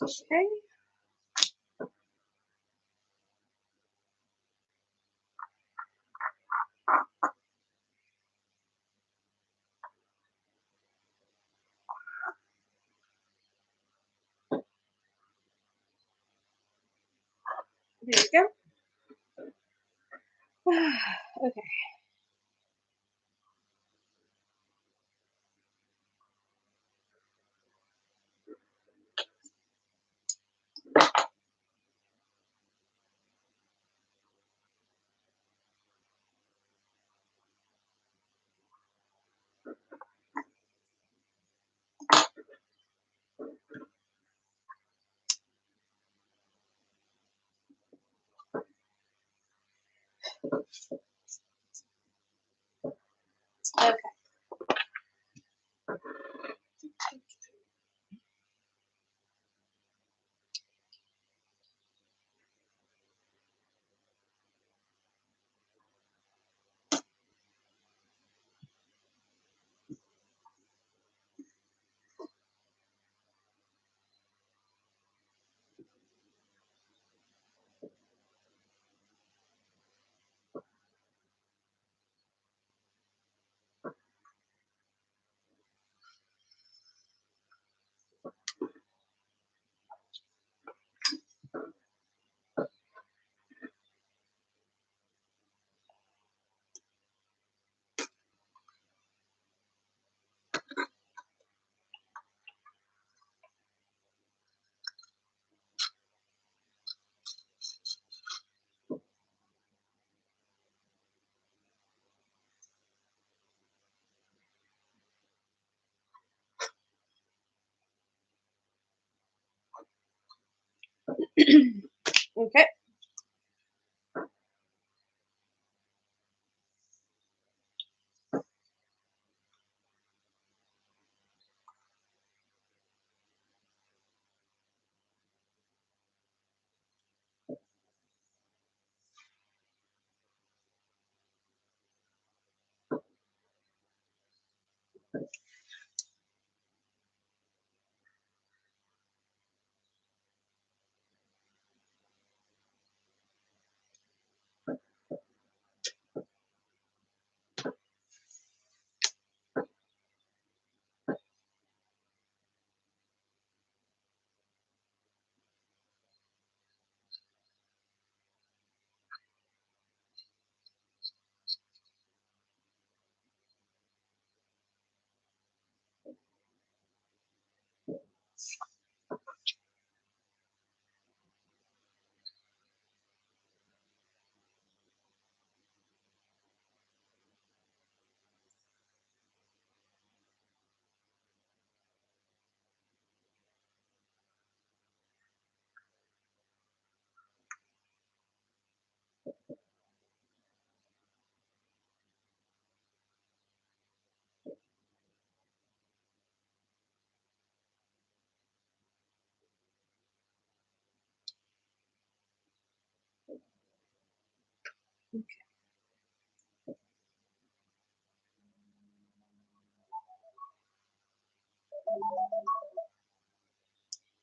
Okay. There you go. Okay. Okay. Okay.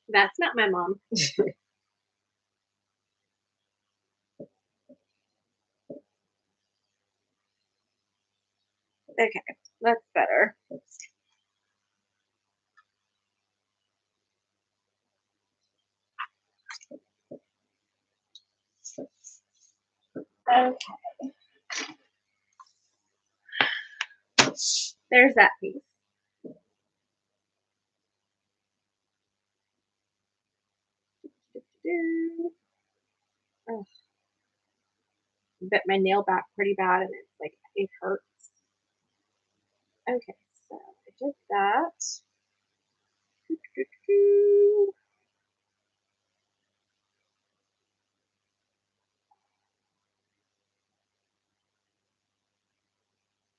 That's not my mom. Okay, that's better. Okay, there's that piece. Oh, bit my nail back pretty bad, and it's like it hurts. Okay, so I did that.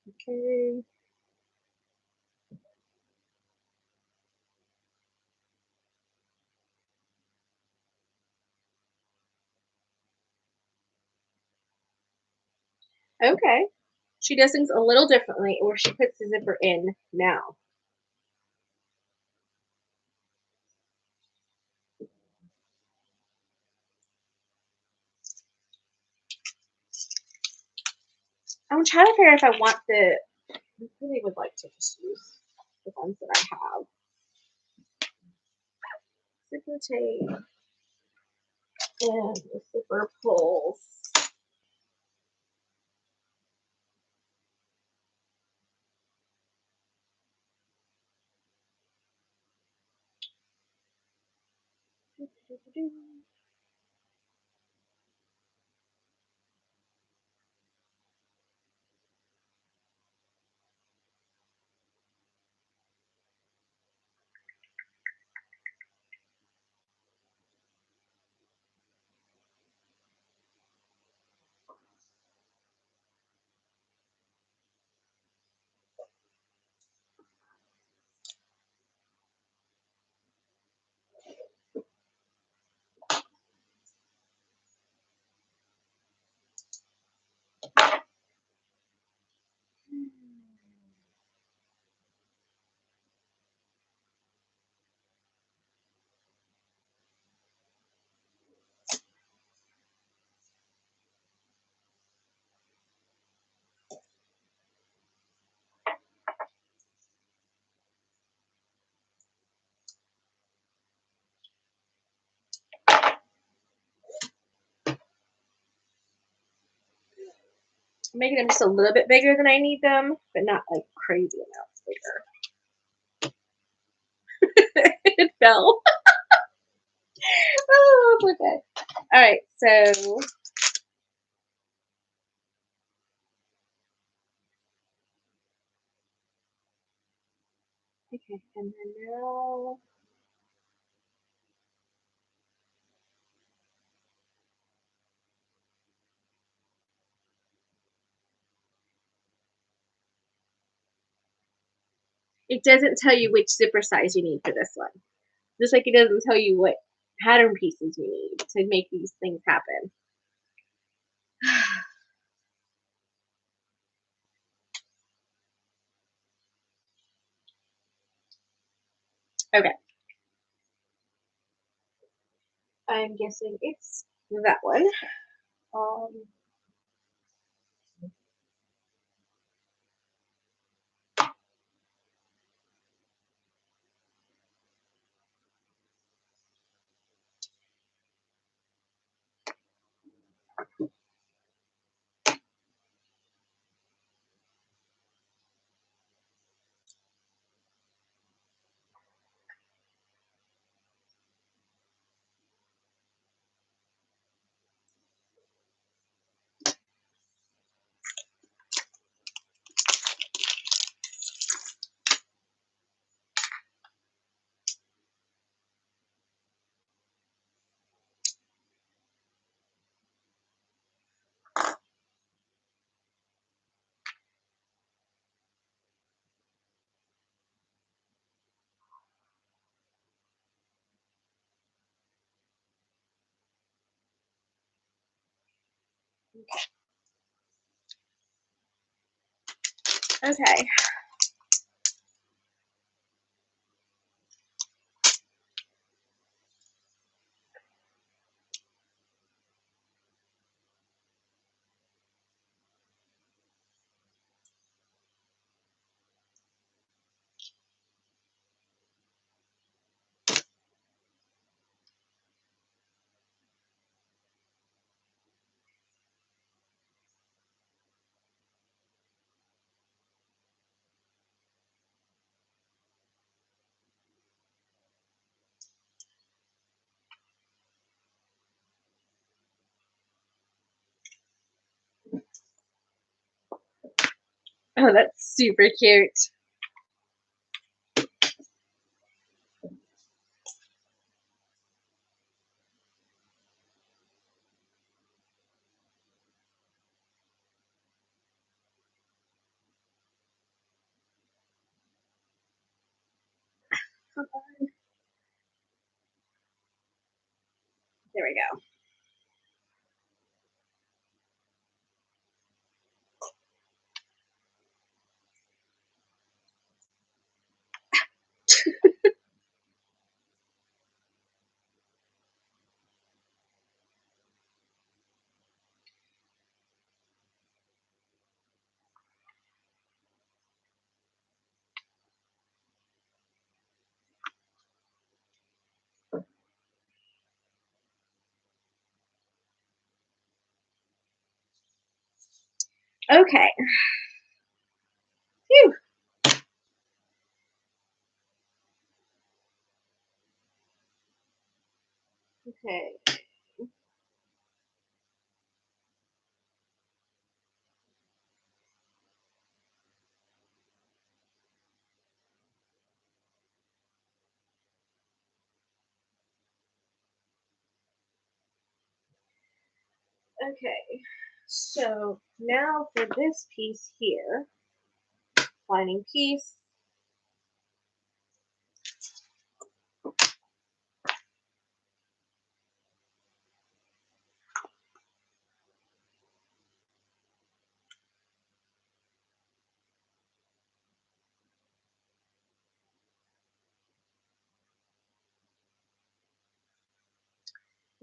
Okay. Okay. She does things a little differently, or she puts the zipper in now. I'm trying to figure out if I want the. I really would like to just use the ones that I have. Zipper tape and the zipper pulls. I'm making them just a little bit bigger than I need them, but not like crazy amounts bigger. It fell. Oh, it's okay. All right, so okay, and then now It doesn't tell you which zipper size you need for this one. Just like it doesn't tell you what pattern pieces you need to make these things happen. Okay. I'm guessing it's that one. Um, okay. Oh, that's super cute. Come on. There we go. Okay. Phew. Okay. Okay. So now for this piece here, lining piece.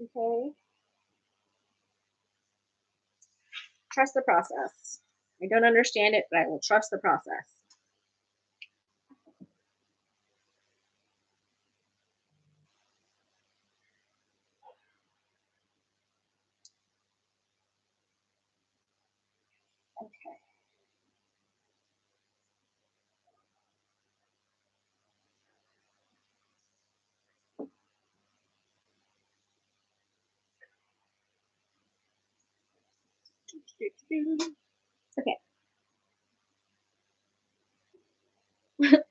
Okay. Trust the process. I don't understand it, but I will trust the process. Okay. Okay.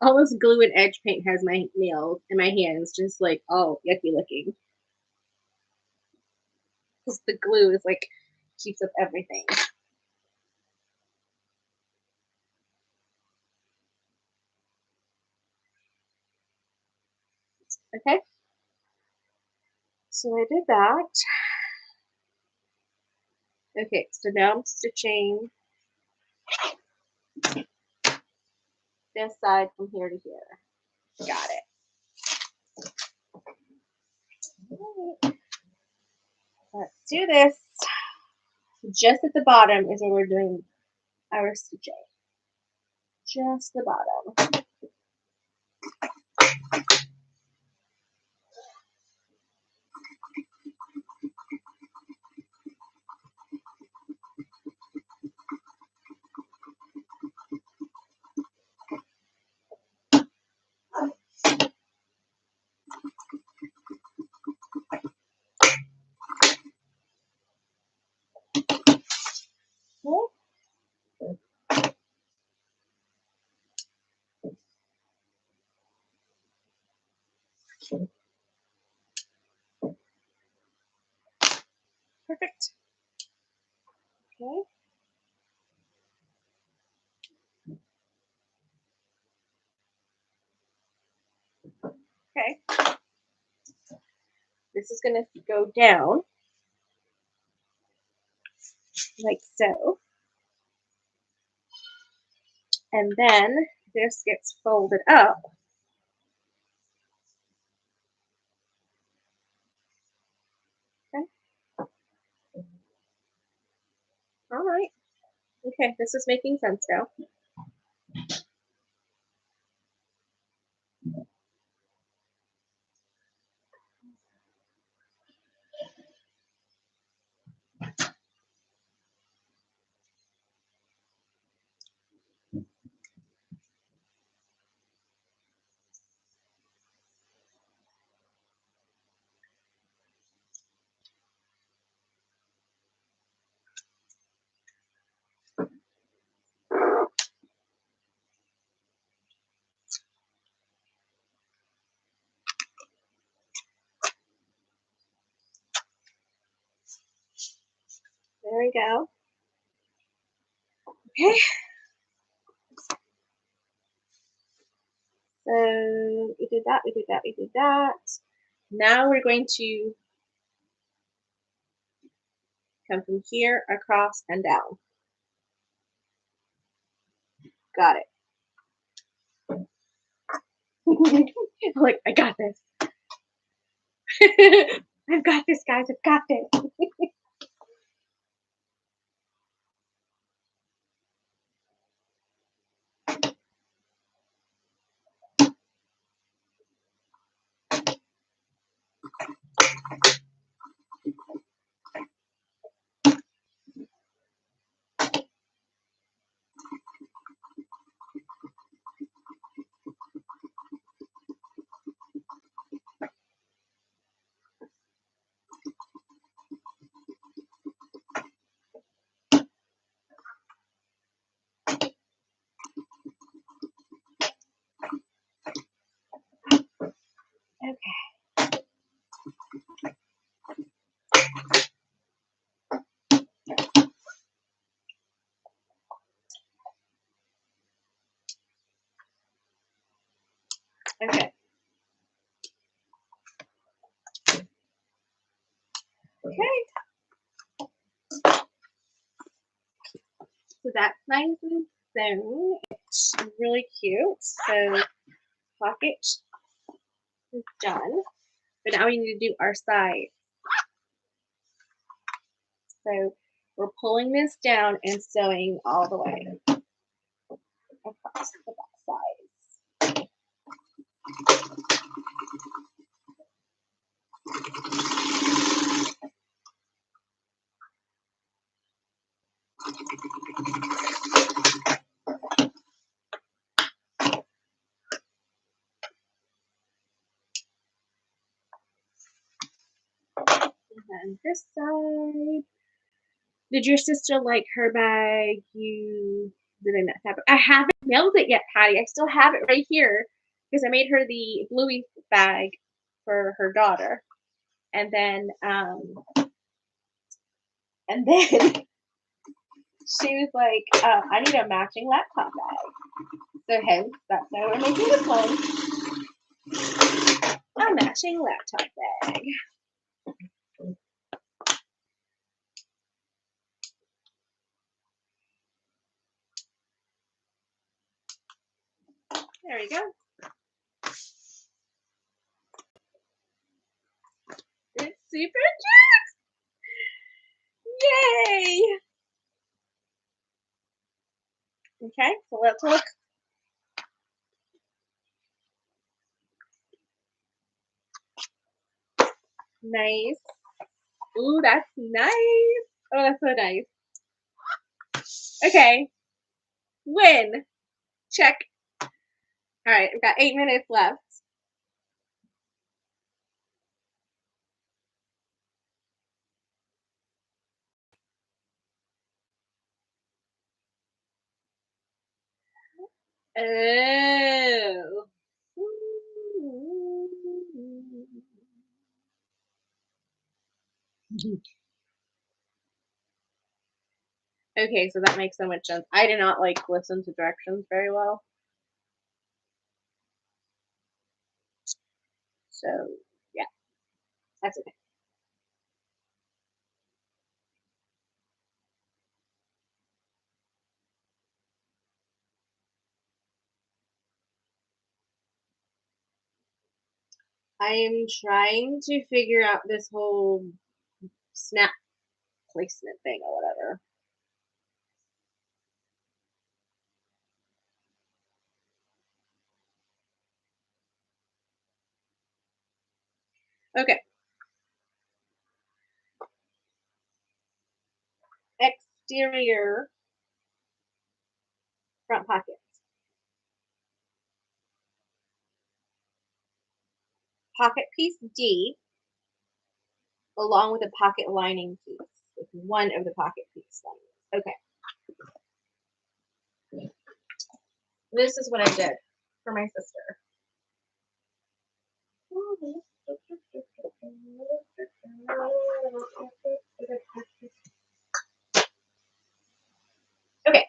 All this glue and edge paint has my nails and my hands just like all yucky looking. Because the glue is like keeps up everything. Okay, so I did that. Okay, so now I'm stitching this side from here to here. Got it. Alright, let's do this. Just at the bottom is where we're doing our stitching. Just the bottom. Okay. Perfect. Okay. Okay. This is going to go down like so. And then this gets folded up. Okay. All right. Okay, this is making sense now. There we go. Okay. So we did that, we did that, we did that. Now we're going to come from here across and down. Got it. Like, I got this. I've got this, guys. I've got this. Okay. Okay. So that's nice and sewn. It's really cute. So pocket is done. But now we need to do our side. So we're pulling this down and sewing all the way across the back side. And then this side. Did your sister like her bag? You did I not have it? I haven't mailed it yet, Patty. I still have it right here because I made her the Bluey bag for her daughter, and then she was like, "I need a matching laptop bag." So hence that's why we're making this one. a matching laptop bag. There we go. It's super cute! Yay! Okay, so let's look. Nice. Ooh, that's nice. Oh, that's so nice. Okay. Win. Check. All right, we've got 8 minutes left. Oh. Okay, so that makes so much sense. I do not like listen to directions very well. So, yeah, that's okay. I am trying to figure out this whole snap placement thing or whatever. Okay. Exterior front pockets. Pocket piece D along with a pocket lining piece with one of the pocket piece linings. Okay. This is what I did for my sister. Okay.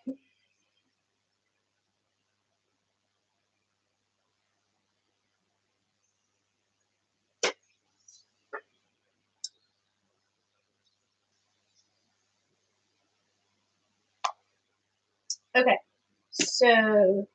Okay. So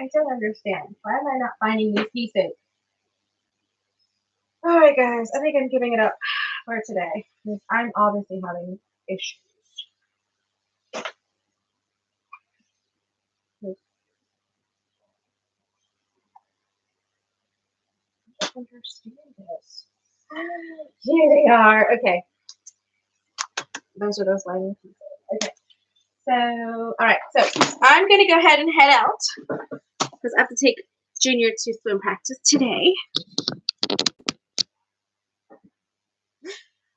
I don't understand. Why am I not finding these pieces? All right, guys. I think I'm giving it up for today because I'm obviously having issues. I don't understand this. Here they are. Okay. Those are those lining pieces. Okay. So, all right. So I'm going to go ahead and head out because I have to take Junior to swim practice today.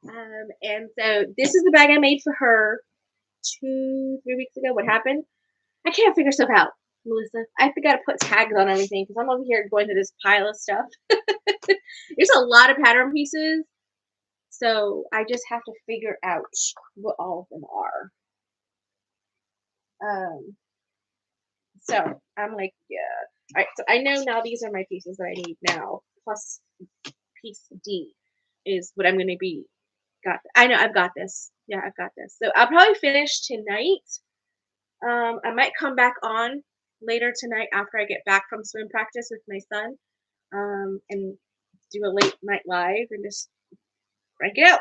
And so this is the bag I made for her 2-3 weeks ago. What happened? I can't figure stuff out, Melissa. I got to put tags on everything because I'm over here going through this pile of stuff. There's a lot of pattern pieces, so I just have to figure out what all of them are. So I'm like, yeah. All right, so I know now these are my pieces that I need now. Plus piece D is what I'm going to be I know I've got this. Yeah, I've got this. So I'll probably finish tonight. I might come back on later tonight after I get back from swim practice with my son, and do a late night live and just crank it out.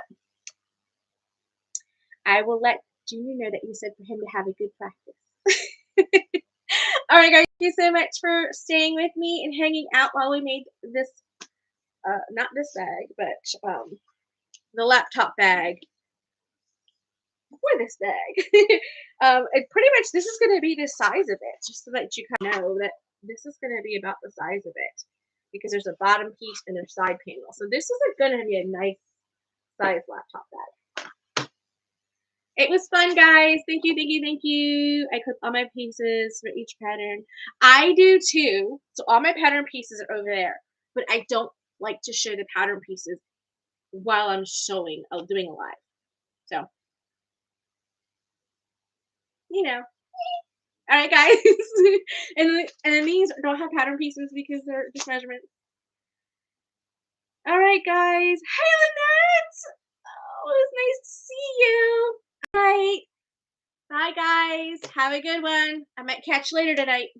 I will let Junior know that you said for him to have a good practice. All right, guys, thank you so much for staying with me and hanging out while we made this, not this bag, but the laptop bag for this bag. And pretty much this is going to be the size of it, just so that you kind of know that this is going to be about the size of it because there's a bottom piece and a side panel. So this is going to be a nice size laptop bag. It was fun, guys. Thank you, thank you, thank you. I clip all my pieces for each pattern. I do too. So all my pattern pieces are over there, but I don't like to show the pattern pieces while I'm doing a live. So, you know. All right, guys. and then these don't have pattern pieces because they're just measurements. All right, guys. Hey, Lynette. Oh, it was nice to see you. All right. Bye, guys. Have a good one. I might catch you later tonight.